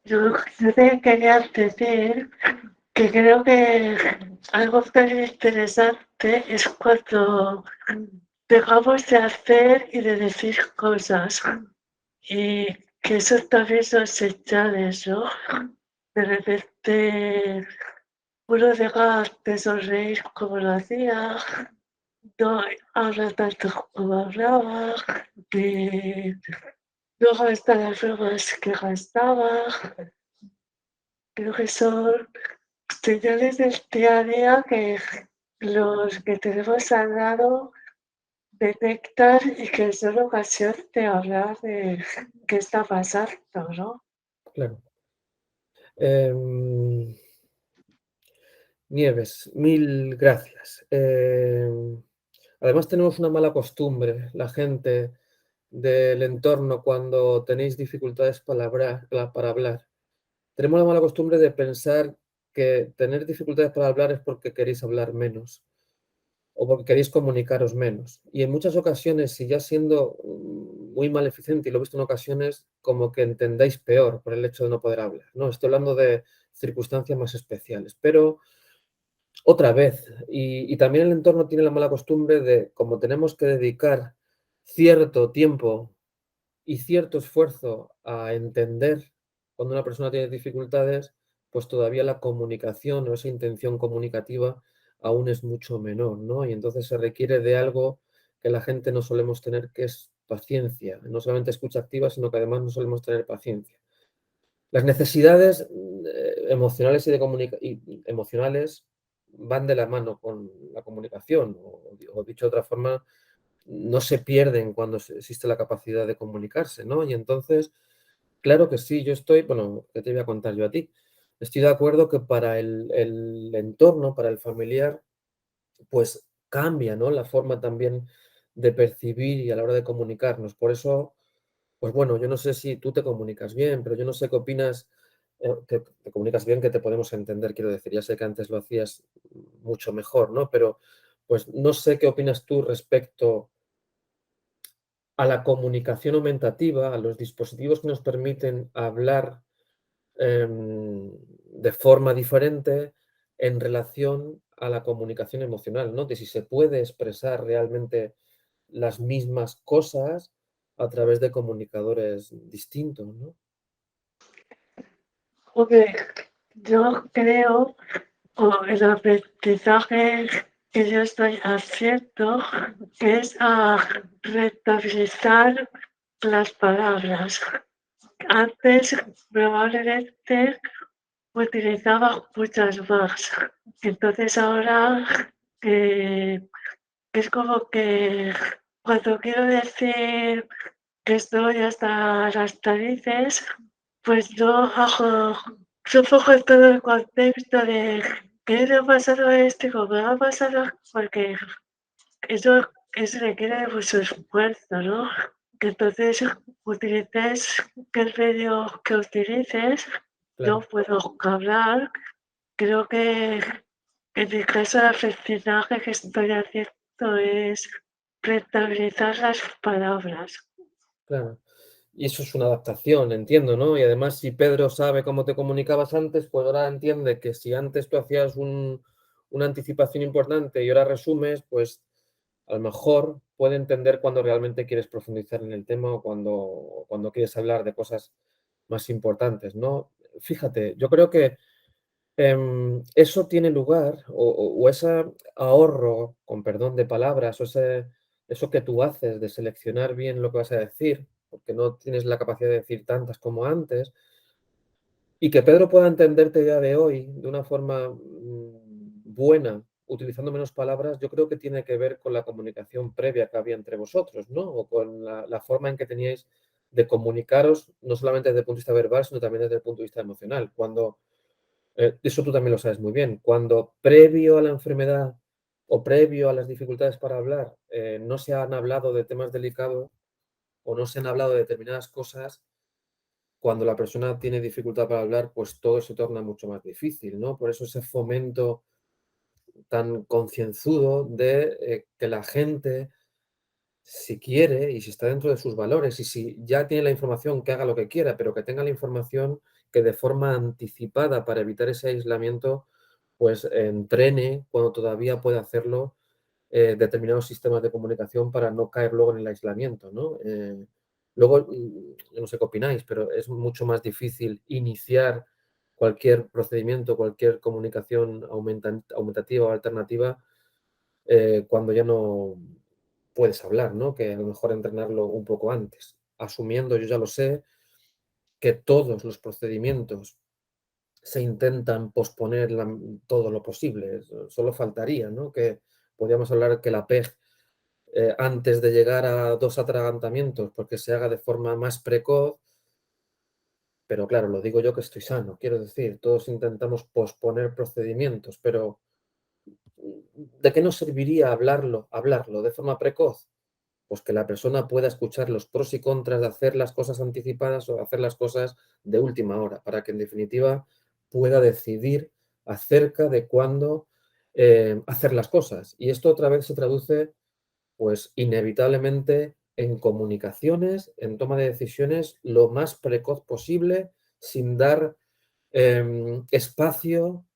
Yo te quería decir que creo que algo tan interesante es cuando dejamos de hacer y de decir cosas. Y que eso también son señales, ¿no? De repente uno deja de sonreír como lo hacía, no habla tanto como hablaba, no gasta las bromas que gastaba. Creo que son señales del día a día que los que tenemos al lado detectan y que son ocasión de hablar de qué está pasando, ¿no? Claro. Em, Nieves, mil gracias. Además tenemos una mala costumbre, la gente del entorno, cuando tenéis dificultades para hablar. Tenemos la mala costumbre de pensar que tener dificultades para hablar es porque queréis hablar menos o porque queréis comunicaros menos. Y en muchas ocasiones, si ya siendo muy maleficente, y lo he visto en ocasiones, como que entendáis peor por el hecho de no poder hablar, ¿no? Estoy hablando de circunstancias más especiales, pero otra vez, y también el entorno tiene la mala costumbre de, como tenemos que dedicar cierto tiempo y cierto esfuerzo a entender cuando una persona tiene dificultades, pues todavía la comunicación o esa intención comunicativa aún es mucho menor, ¿no? Y entonces se requiere de algo que la gente no solemos tener, que es paciencia. No solamente escucha activa, sino que además no solemos tener paciencia. Las necesidades emocionales y emocionales van de la mano con la comunicación, o dicho de otra forma, no se pierden cuando existe la capacidad de comunicarse, ¿no? Y entonces, claro que sí, yo estoy, bueno, ¿qué te voy a contar yo a ti? Estoy de acuerdo que para el entorno, para el familiar, pues cambia, ¿no? La forma también de percibir y a la hora de comunicarnos. Por eso, pues bueno, yo no sé si tú te comunicas bien, pero yo no sé qué opinas, que te comunicas bien, que te podemos entender, quiero decir, ya sé que antes lo hacías mucho mejor, ¿no? Pero pues no sé qué opinas tú respecto a la comunicación aumentativa, a los dispositivos que nos permiten hablar de forma diferente en relación a la comunicación emocional, ¿no? De si se puede expresar realmente las mismas cosas a través de comunicadores distintos, ¿no? Hombre, yo creo, o el aprendizaje que yo estoy haciendo es a rentabilizar las palabras. Antes probablemente utilizaba muchas más. Entonces ahora es como que cuando quiero decir que estoy hasta las narices, pues yo pongo todo el contexto de qué le ha pasado a este, cómo me ha pasado, porque eso requiere mucho esfuerzo, ¿no? Entonces, utilices el medio que utilices, yo Claro, puedo hablar. Creo que en mi caso el aprendizaje que estoy haciendo es rentabilizar las palabras. claro. Y eso es una adaptación, entiendo, ¿no? Y además, si Pedro sabe cómo te comunicabas antes, pues ahora entiende que si antes tú hacías una anticipación importante y ahora resumes, pues a lo mejor puede entender cuando realmente quieres profundizar en el tema o cuando quieres hablar de cosas más importantes, ¿no? Fíjate, yo creo que eso tiene lugar, o ese ahorro, con perdón de palabras, o eso que tú haces de seleccionar bien lo que vas a decir, porque no tienes la capacidad de decir tantas como antes, y que Pedro pueda entenderte ya de hoy de una forma buena, utilizando menos palabras, yo creo que tiene que ver con la comunicación previa que había entre vosotros, ¿no? O con la forma en que teníais de comunicaros, no solamente desde el punto de vista verbal, sino también desde el punto de vista emocional. Cuando eso tú también lo sabes muy bien. Cuando previo a la enfermedad o previo a las dificultades para hablar no se han hablado de temas delicados o no se han hablado de determinadas cosas, cuando la persona tiene dificultad para hablar, pues todo se torna mucho más difícil, ¿no? Por eso ese fomento tan concienzudo de que la gente, si quiere y si está dentro de sus valores y si ya tiene la información, que haga lo que quiera, pero que tenga la información que de forma anticipada para evitar ese aislamiento, pues entrene cuando todavía puede hacerlo determinados sistemas de comunicación para no caer luego en el aislamiento, ¿no? Luego, yo no sé qué opináis, pero es mucho más difícil iniciar cualquier procedimiento, cualquier comunicación aumentativa o alternativa cuando ya no puedes hablar, ¿no? Que a lo mejor entrenarlo un poco antes, asumiendo, yo ya lo sé, que todos los procedimientos se intentan posponer todo lo posible. Solo faltaría, ¿no? Que podríamos hablar que la PEG, antes de llegar a 2 atragantamientos, porque se haga de forma más precoz, Pero claro, lo digo yo que estoy sano, quiero decir, todos intentamos posponer procedimientos, pero ¿de qué nos serviría hablarlo de forma precoz? Pues que la persona pueda escuchar los pros y contras de hacer las cosas anticipadas o de hacer las cosas de última hora, para que en definitiva pueda decidir acerca de cuándo hacer las cosas. Y esto otra vez se traduce, pues inevitablemente, en comunicaciones, en toma de decisiones lo más precoz posible, sin dar espacio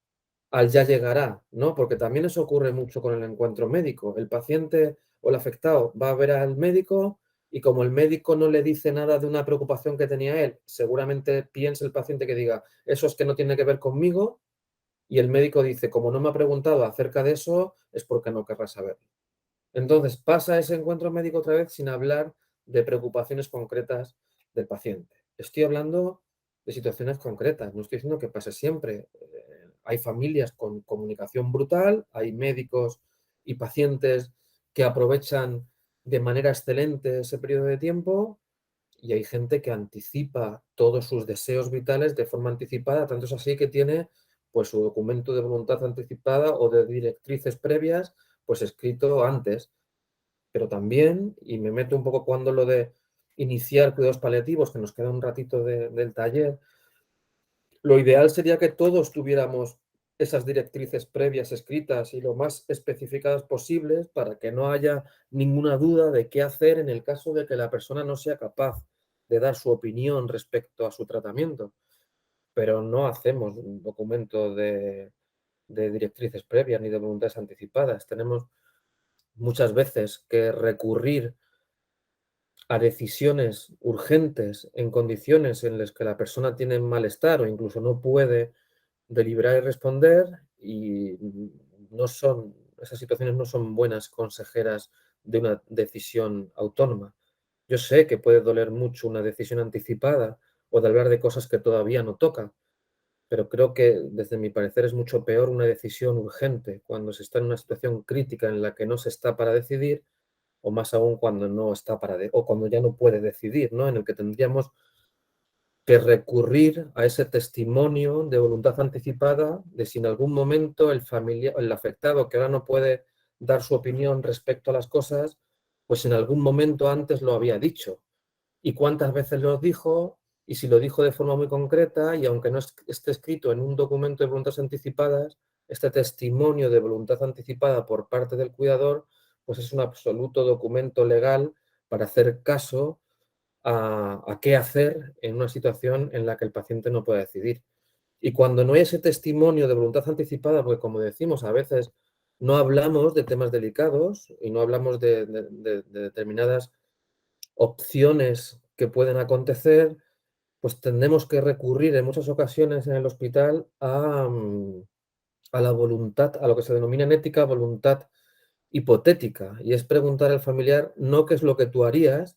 al ya llegará, ¿no? Porque también eso ocurre mucho con el encuentro médico. El paciente o el afectado va a ver al médico y como el médico no le dice nada de una preocupación que tenía él, seguramente piensa el paciente que diga, eso es que no tiene que ver conmigo, y el médico dice, como no me ha preguntado acerca de eso, es porque no querrá saberlo. Entonces pasa ese encuentro médico otra vez sin hablar de preocupaciones concretas del paciente. Estoy hablando de situaciones concretas, no estoy diciendo que pase siempre. Hay familias con comunicación brutal, hay médicos y pacientes que aprovechan de manera excelente ese periodo de tiempo y hay gente que anticipa todos sus deseos vitales de forma anticipada, tanto es así que tiene pues su documento de voluntad anticipada o de directrices previas pues escrito antes. Pero también, y me meto un poco cuando lo de iniciar cuidados paliativos, que nos queda un ratito del taller, lo ideal sería que todos tuviéramos esas directrices previas escritas y lo más especificadas posibles para que no haya ninguna duda de qué hacer en el caso de que la persona no sea capaz de dar su opinión respecto a su tratamiento. Pero no hacemos un documento de directrices previas ni de voluntades anticipadas. Tenemos muchas veces que recurrir a decisiones urgentes en condiciones en las que la persona tiene malestar o incluso no puede deliberar y responder y esas situaciones no son buenas consejeras de una decisión autónoma. Yo sé que puede doler mucho una decisión anticipada o de hablar de cosas que todavía no tocan, pero creo que desde mi parecer es mucho peor una decisión urgente cuando se está en una situación crítica en la que no se está para decidir o más aún cuando no está o cuando ya no puede decidir, ¿no? En el que tendríamos que recurrir a ese testimonio de voluntad anticipada de si en algún momento el afectado que ahora no puede dar su opinión respecto a las cosas, pues en algún momento antes lo había dicho. Y cuántas veces lo dijo, y si lo dijo de forma muy concreta, y aunque no esté escrito en un documento de voluntades anticipadas, este testimonio de voluntad anticipada por parte del cuidador, pues es un absoluto documento legal para hacer caso a qué hacer en una situación en la que el paciente no puede decidir. Y cuando no hay ese testimonio de voluntad anticipada, porque como decimos, a veces no hablamos de temas delicados y no hablamos de determinadas opciones que pueden acontecer, pues tendremos que recurrir en muchas ocasiones en el hospital a la voluntad, a lo que se denomina en ética voluntad hipotética, y es preguntar al familiar no qué es lo que tú harías,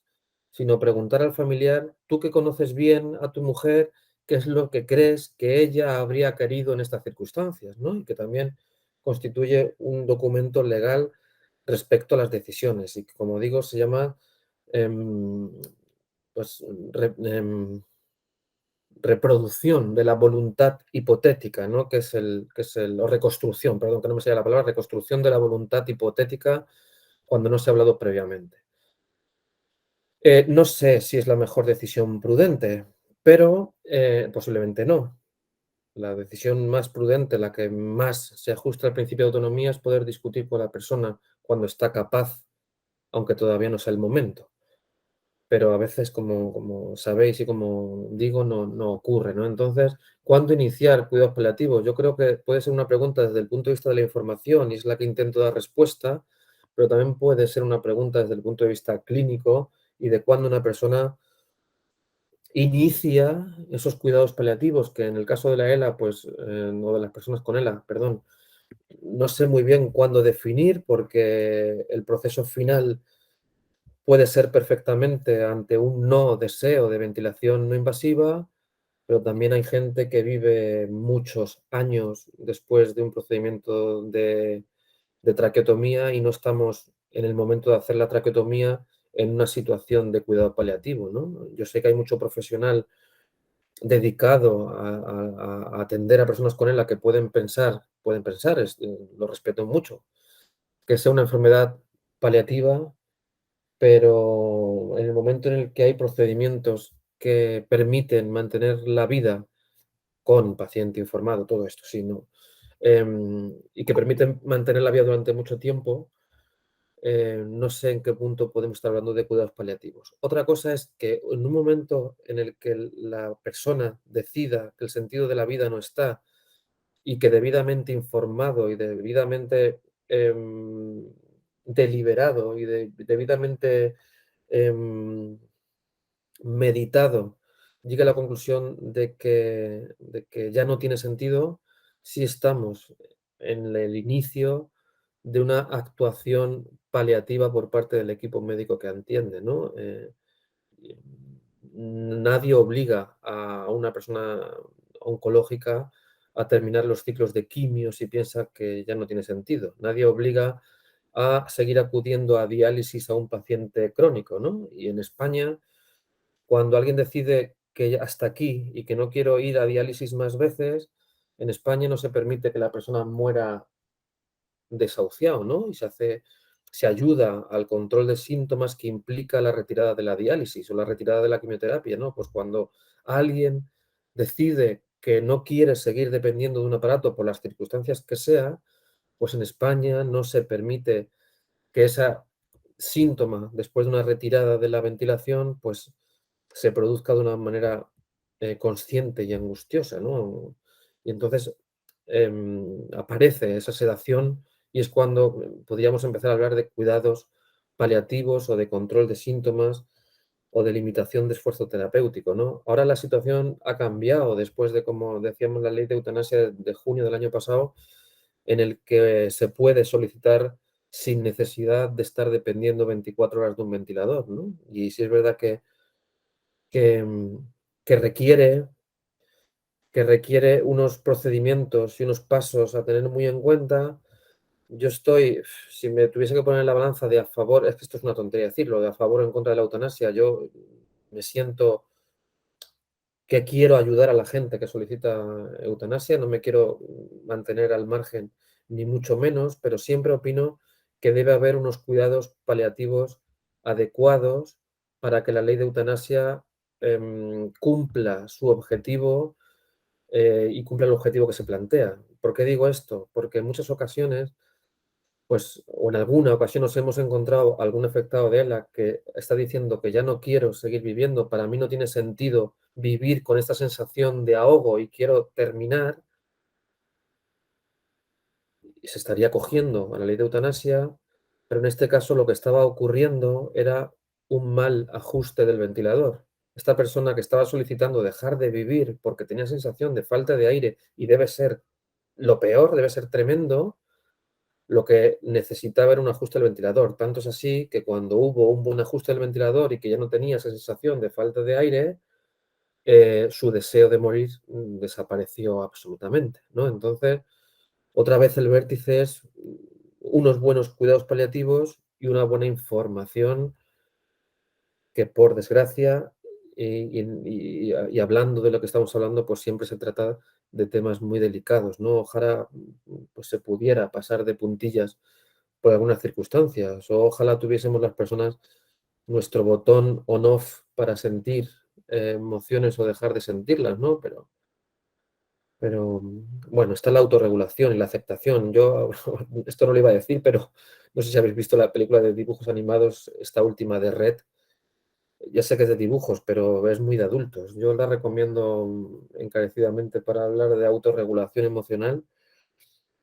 sino preguntar al familiar, tú que conoces bien a tu mujer, qué es lo que crees que ella habría querido en estas circunstancias, ¿no? Y que también constituye un documento legal respecto a las decisiones y que, como digo, se llama em, pues, reproducción de la voluntad hipotética, ¿no? O reconstrucción, perdón, que no me sale la palabra, reconstrucción de la voluntad hipotética cuando no se ha hablado previamente. No sé si es la mejor decisión prudente, pero posiblemente no. La decisión más prudente, la que más se ajusta al principio de autonomía, es poder discutir con la persona cuando está capaz, aunque todavía no sea el momento. Pero a veces, como sabéis y como digo, no ocurre, ¿no? Entonces, ¿cuándo iniciar cuidados paliativos? Yo creo que puede ser una pregunta desde el punto de vista de la información y es la que intento dar respuesta, pero también puede ser una pregunta desde el punto de vista clínico y de cuándo una persona inicia esos cuidados paliativos, que en el caso de la ELA, pues, o de las personas con ELA, perdón, no sé muy bien cuándo definir porque el proceso final puede ser perfectamente ante un no deseo de ventilación no invasiva, pero también hay gente que vive muchos años después de un procedimiento de traqueotomía y no estamos en el momento de hacer la traqueotomía en una situación de cuidado paliativo, ¿no? Yo sé que hay mucho profesional dedicado a atender a personas con ELA que pueden pensar, lo respeto mucho, que sea una enfermedad paliativa, pero en el momento en el que hay procedimientos que permiten mantener la vida con paciente informado, todo esto, sí, ¿no? Y que permiten mantener la vida durante mucho tiempo, no sé en qué punto podemos estar hablando de cuidados paliativos. Otra cosa es que en un momento en el que la persona decida que el sentido de la vida no está y que debidamente informado y debidamente deliberado y debidamente meditado llegue a la conclusión de que ya no tiene sentido, si estamos en el inicio de una actuación paliativa por parte del equipo médico que atiende, ¿no? Nadie obliga a una persona oncológica a terminar los ciclos de quimio si piensa que ya no tiene sentido. Nadie obliga a seguir acudiendo a diálisis a un paciente crónico, ¿no? Y en España, cuando alguien decide que hasta aquí y que no quiero ir a diálisis más veces, en España no se permite que la persona muera desahuciado, ¿no? Y se ayuda al control de síntomas que implica la retirada de la diálisis o la retirada de la quimioterapia, ¿no? Pues cuando alguien decide que no quiere seguir dependiendo de un aparato por las circunstancias que sea, pues en España no se permite que ese síntoma, después de una retirada de la ventilación, pues se produzca de una manera consciente y angustiosa, ¿no? Y entonces aparece esa sedación y es cuando podríamos empezar a hablar de cuidados paliativos o de control de síntomas o de limitación de esfuerzo terapéutico, ¿no? Ahora la situación ha cambiado después de, como decíamos, la ley de eutanasia de junio del año pasado, en el que se puede solicitar sin necesidad de estar dependiendo 24 horas de un ventilador, ¿no? Y sí es verdad que, que requiere unos procedimientos y unos pasos a tener muy en cuenta. Yo estoy, si me tuviese que poner en la balanza de a favor, es que esto es una tontería decirlo, de a favor o en contra de la eutanasia, yo me siento que quiero ayudar a la gente que solicita eutanasia, no me quiero mantener al margen ni mucho menos, pero siempre opino que debe haber unos cuidados paliativos adecuados para que la ley de eutanasia cumpla su objetivo y cumpla el objetivo que se plantea. ¿Por qué digo esto? Porque en muchas ocasiones, pues, o en alguna ocasión nos hemos encontrado algún afectado de ELA que está diciendo que ya no quiero seguir viviendo, para mí no tiene sentido vivir con esta sensación de ahogo y quiero terminar, y se estaría acogiendo a la ley de eutanasia, pero en este caso lo que estaba ocurriendo era un mal ajuste del ventilador. Esta persona que estaba solicitando dejar de vivir porque tenía sensación de falta de aire y debe ser lo peor, debe ser tremendo, lo que necesitaba era un ajuste del ventilador. Tanto es así que cuando hubo un buen ajuste del ventilador y que ya no tenía esa sensación de falta de aire, su deseo de morir desapareció absolutamente, ¿no? Entonces, otra vez el vértice es unos buenos cuidados paliativos y una buena información que, por desgracia, y hablando de lo que estamos hablando, pues siempre se trata de temas muy delicados, ¿no? Ojalá pues se pudiera pasar de puntillas por algunas circunstancias, o ojalá tuviésemos las personas nuestro botón on-off para sentir emociones o dejar de sentirlas, ¿no? Pero bueno, está la autorregulación y la aceptación. Yo esto no lo iba a decir, pero no sé si habéis visto la película de dibujos animados, esta última de Red. Ya sé que es de dibujos, pero es muy de adultos. Yo la recomiendo encarecidamente para hablar de autorregulación emocional.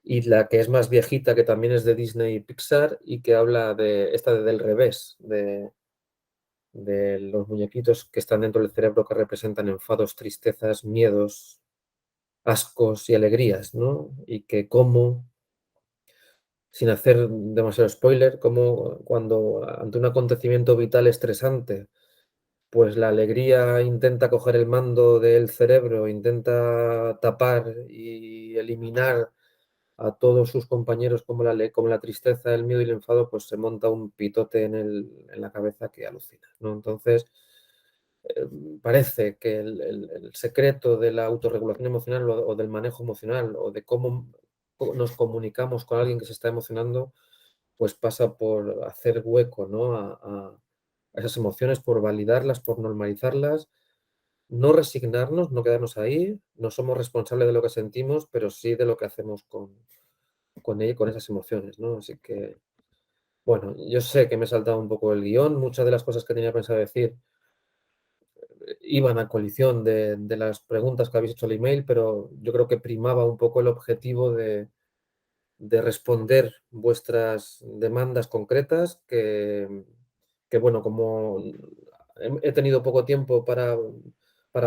Y la que es más viejita, que también es de Disney y Pixar, y que habla de esta del revés, de los muñequitos que están dentro del cerebro que representan enfados, tristezas, miedos, ascos y alegrías, ¿no? Y que como, sin hacer demasiado spoiler, como cuando ante un acontecimiento vital estresante, pues la alegría intenta coger el mando del cerebro, intenta tapar y eliminar a todos sus compañeros, como la tristeza, el miedo y el enfado, pues se monta un pitote en la cabeza que alucina, ¿no? Entonces, parece que el secreto de la autorregulación emocional o del manejo emocional o de cómo nos comunicamos con alguien que se está emocionando, pues pasa por hacer hueco, ¿no? a esas emociones, por validarlas, por normalizarlas, no resignarnos, no quedarnos ahí, no somos responsables de lo que sentimos, pero sí de lo que hacemos con ella, con esas emociones, ¿no? Así que, bueno, yo sé que me he saltado un poco el guión, muchas de las cosas que tenía pensado decir iban a colisión de las preguntas que habéis hecho al email, pero yo creo que primaba un poco el objetivo de responder vuestras demandas concretas, que bueno, como he tenido poco tiempo para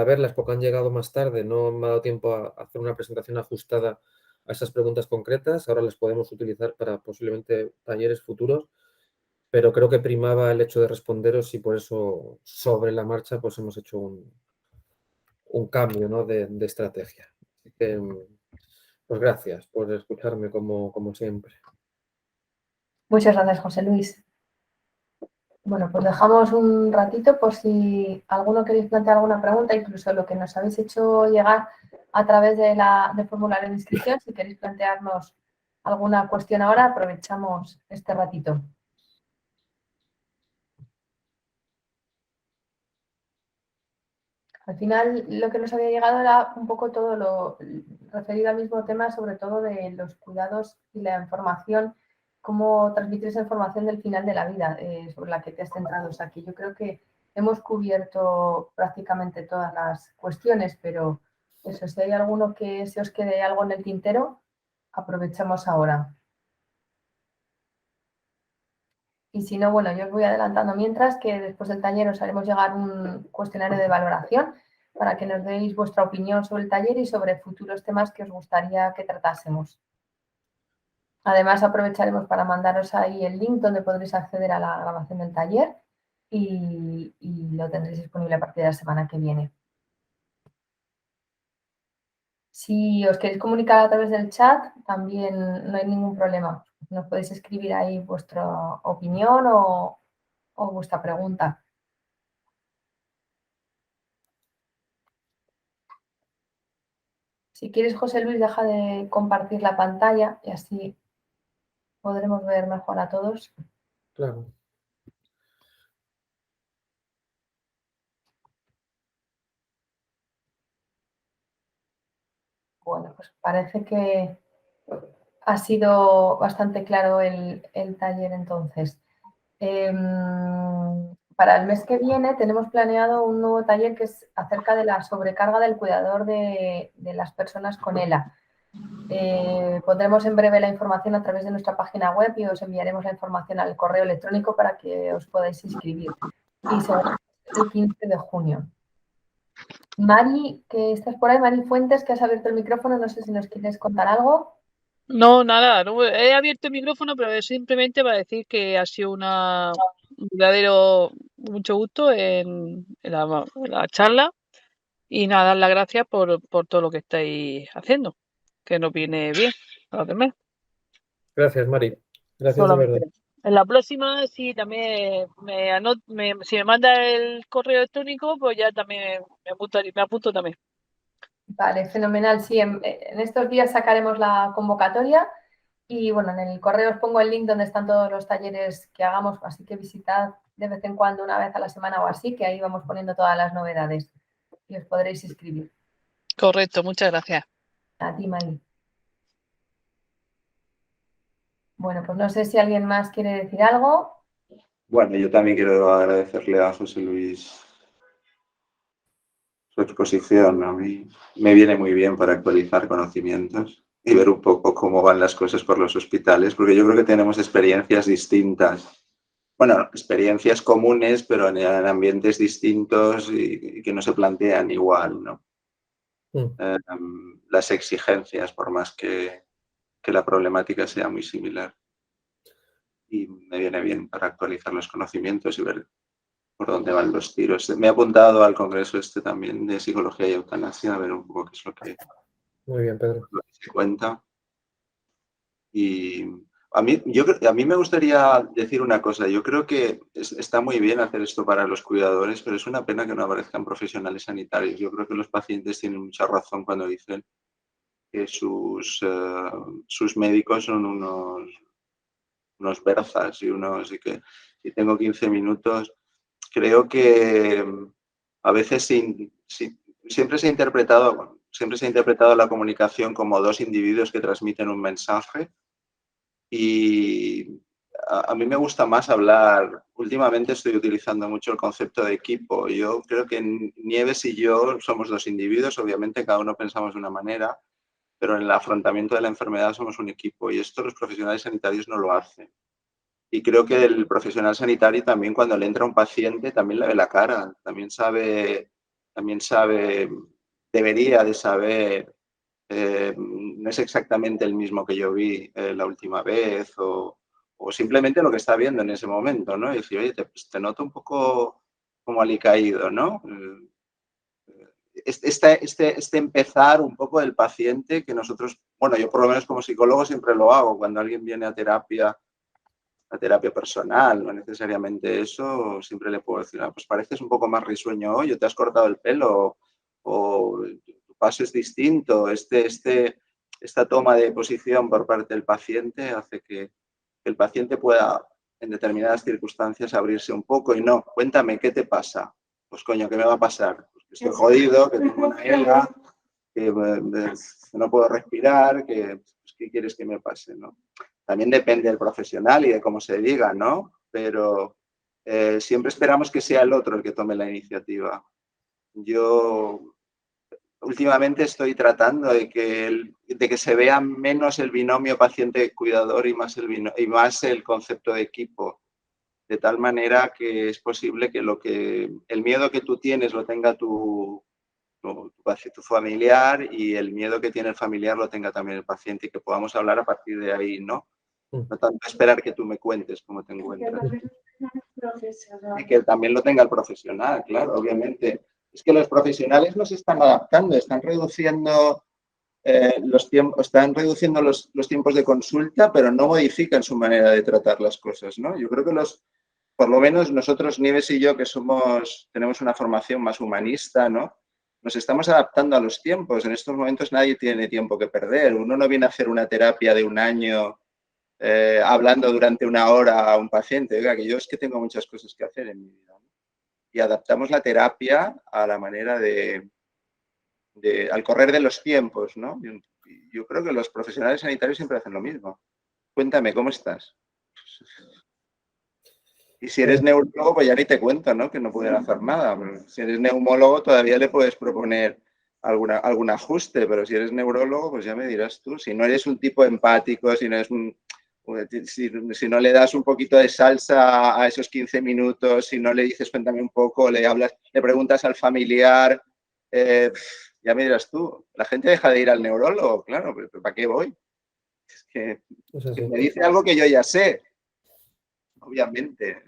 verlas porque han llegado más tarde, no me ha dado tiempo a hacer una presentación ajustada a esas preguntas concretas, ahora las podemos utilizar para posiblemente talleres futuros, pero creo que primaba el hecho de responderos y por eso sobre la marcha pues hemos hecho un cambio, ¿no? de estrategia. Así que, pues gracias por escucharme como siempre. Muchas gracias, José Luis. Bueno, pues dejamos un ratito por si alguno queréis plantear alguna pregunta, incluso lo que nos habéis hecho llegar a través del formulario de inscripción. Si queréis plantearnos alguna cuestión ahora, aprovechamos este ratito. Al final, lo que nos había llegado era un poco todo lo referido al mismo tema, sobre todo de los cuidados y la información, cómo transmitir esa información del final de la vida, sobre la que te has centrado. O sea, que yo creo que hemos cubierto prácticamente todas las cuestiones, pero eso, si hay alguno que se os quede algo en el tintero, aprovechamos ahora. Y si no, bueno, yo os voy adelantando mientras que después del taller os haremos llegar un cuestionario de valoración para que nos deis vuestra opinión sobre el taller y sobre futuros temas que os gustaría que tratásemos. Además, aprovecharemos para mandaros ahí el link donde podréis acceder a la grabación del taller y lo tendréis disponible a partir de la semana que viene. Si os queréis comunicar a través del chat, también no hay ningún problema. Nos podéis escribir ahí vuestra opinión o vuestra pregunta. Si quieres, José Luis, deja de compartir la pantalla y así podremos ver mejor a todos. Claro. Bueno, pues parece que ha sido bastante claro el taller entonces. Para el mes que viene tenemos planeado un nuevo taller que es acerca de la sobrecarga del cuidador de las personas con ELA. Pondremos en breve la información a través de nuestra página web y os enviaremos la información al correo electrónico para que os podáis inscribir. Y será el 15 de junio. Mari, que estás por ahí, Mari Fuentes, que has abierto el micrófono, no sé si nos quieres contar algo. No, nada, no, he abierto el micrófono, pero es simplemente para decir que ha sido un verdadero mucho gusto en la charla y nada, dar las gracias por todo lo que estáis haciendo, que nos viene bien a los demás. Gracias, Mari. Gracias de Solamente. verdad. En la próxima, sí, también si me manda el correo electrónico, pues ya también me apunto también. Vale, fenomenal. Sí, en estos días sacaremos la convocatoria y bueno, en el correo os pongo el link donde están todos los talleres que hagamos, así que visitad de vez en cuando, una vez a la semana o así, que ahí vamos poniendo todas las novedades y os podréis inscribir. Correcto, muchas gracias. A ti, Mari. Bueno, pues no sé si alguien más quiere decir algo. Bueno, yo también quiero agradecerle a José Luis su exposición. A mí me viene muy bien para actualizar conocimientos y ver un poco cómo van las cosas por los hospitales, porque yo creo que tenemos experiencias distintas. Bueno, experiencias comunes, pero en ambientes distintos y que no se plantean igual, ¿no? Las exigencias, por más que la problemática sea muy similar. Y me viene bien para actualizar los conocimientos y ver por dónde van los tiros. Me he apuntado al congreso también de psicología y eutanasia, a ver un poco qué es lo que, Muy bien, Pedro. lo que se cuenta. Y A mí me gustaría decir una cosa. Yo creo que está muy bien hacer esto para los cuidadores, pero es una pena que no aparezcan profesionales sanitarios. Yo creo que los pacientes tienen mucha razón cuando dicen que sus médicos son unos berzas y que si tengo 15 minutos, creo que a veces siempre se ha interpretado la comunicación como dos individuos que transmiten un mensaje. Y a mí me gusta más hablar. Últimamente estoy utilizando mucho el concepto de equipo. Yo creo que Nieves y yo somos dos individuos, obviamente cada uno pensamos de una manera, pero en el afrontamiento de la enfermedad somos un equipo y esto los profesionales sanitarios no lo hacen. Y creo que el profesional sanitario también cuando le entra un paciente también le ve la cara, también sabe, debería de saber. No es exactamente el mismo que yo vi la última vez o simplemente lo que está viendo en ese momento, ¿no? Y decir, oye, te noto un poco como alicaído, ¿no? Este empezar un poco del paciente que nosotros, bueno, yo por lo menos como psicólogo siempre lo hago, cuando alguien viene a terapia personal, no necesariamente eso, siempre le puedo decir, pues pareces un poco más risueño hoy, o te has cortado el pelo, o tu paso es distinto. Esta toma de posición por parte del paciente hace que el paciente pueda, en determinadas circunstancias, abrirse un poco y no, cuéntame, ¿qué te pasa? Pues coño, ¿qué me va a pasar? Pues que estoy jodido, que tengo una ELA, que no puedo respirar, que, pues, ¿qué quieres que me pase, no? También depende del profesional y de cómo se diga, ¿no? Pero siempre esperamos que sea el otro el que tome la iniciativa. Yo últimamente estoy tratando de que se vea menos el binomio paciente-cuidador y más el concepto de equipo, de tal manera que es posible que el miedo que tú tienes lo tenga tu familiar y el miedo que tiene el familiar lo tenga también el paciente y que podamos hablar a partir de ahí, ¿no? No tanto esperar que tú me cuentes cómo te encuentras. Y que también lo tenga el profesional, claro, obviamente. Es que los profesionales no se están adaptando, están reduciendo los tiempos de consulta, pero no modifican su manera de tratar las cosas, ¿no? Yo creo que por lo menos nosotros, Nieves y yo, que tenemos una formación más humanista, ¿no? Nos estamos adaptando a los tiempos. En estos momentos nadie tiene tiempo que perder. Uno no viene a hacer una terapia de un año hablando durante una hora a un paciente. Oiga, que yo es que tengo muchas cosas que hacer en mi vida, ¿no? Y adaptamos la terapia a la manera al correr de los tiempos, ¿no? Yo creo que los profesionales sanitarios siempre hacen lo mismo. Cuéntame, ¿cómo estás? Y si eres neurólogo, pues ya ni te cuento, ¿no? Que no pueden hacer nada. Si eres neumólogo, todavía le puedes proponer algún ajuste, pero si eres neurólogo, pues ya me dirás tú. Si no eres un tipo empático, si no le das un poquito de salsa a esos 15 minutos, si no le dices cuéntame un poco, le preguntas al familiar, ya me dirás tú. La gente deja de ir al neurólogo, claro, pero ¿para qué voy? Es que me dice algo que yo ya sé. Obviamente.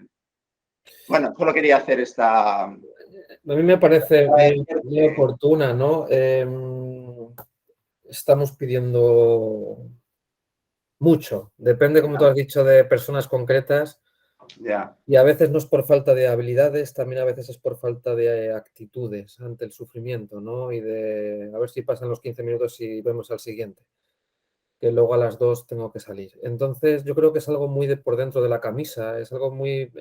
Bueno, solo quería hacer esta... A mí me parece muy oportuna, ¿no? Estamos pidiendo mucho. Depende, como tú has dicho, de personas concretas. Ya. Y a veces no es por falta de habilidades, también a veces es por falta de actitudes ante el sufrimiento, ¿no? Y de a ver si pasan los 15 minutos y vemos al siguiente, que luego a las 2 tengo que salir. Entonces yo creo que es algo muy por dentro de la camisa, es algo muy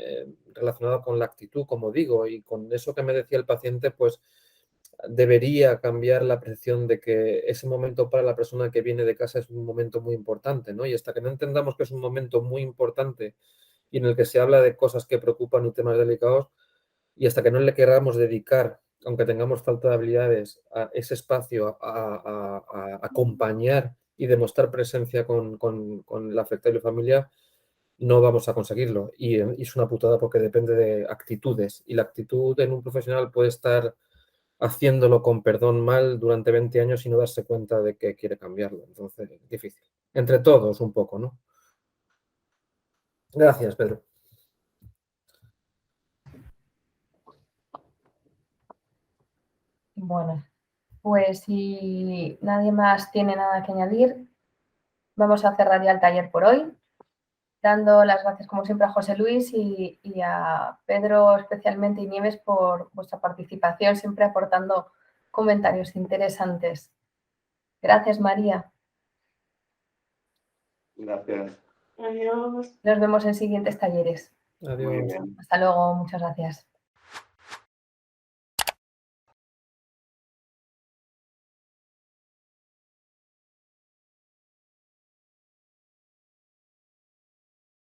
relacionado con la actitud, como digo, y con eso que me decía el paciente, pues debería cambiar la percepción de que ese momento para la persona que viene de casa es un momento muy importante, ¿no? Y hasta que no entendamos que es un momento muy importante y en el que se habla de cosas que preocupan y temas delicados, y hasta que no le queramos dedicar, aunque tengamos falta de habilidades, a ese espacio, a acompañar y demostrar presencia con el afectado y familia, no vamos a conseguirlo. Y es una putada porque depende de actitudes. Y la actitud en un profesional puede estar haciéndolo con perdón mal durante 20 años y no darse cuenta de que quiere cambiarlo. Entonces, es difícil. Entre todos un poco, ¿no? Gracias, Pedro. Bueno, pues si nadie más tiene nada que añadir, vamos a cerrar ya el taller por hoy. dando las gracias como siempre a José Luis y a Pedro especialmente y Nieves por vuestra participación, siempre aportando comentarios interesantes. Gracias, María. Gracias. Adiós. Nos vemos en siguientes talleres. Adiós. Muy bien. Hasta luego, muchas gracias.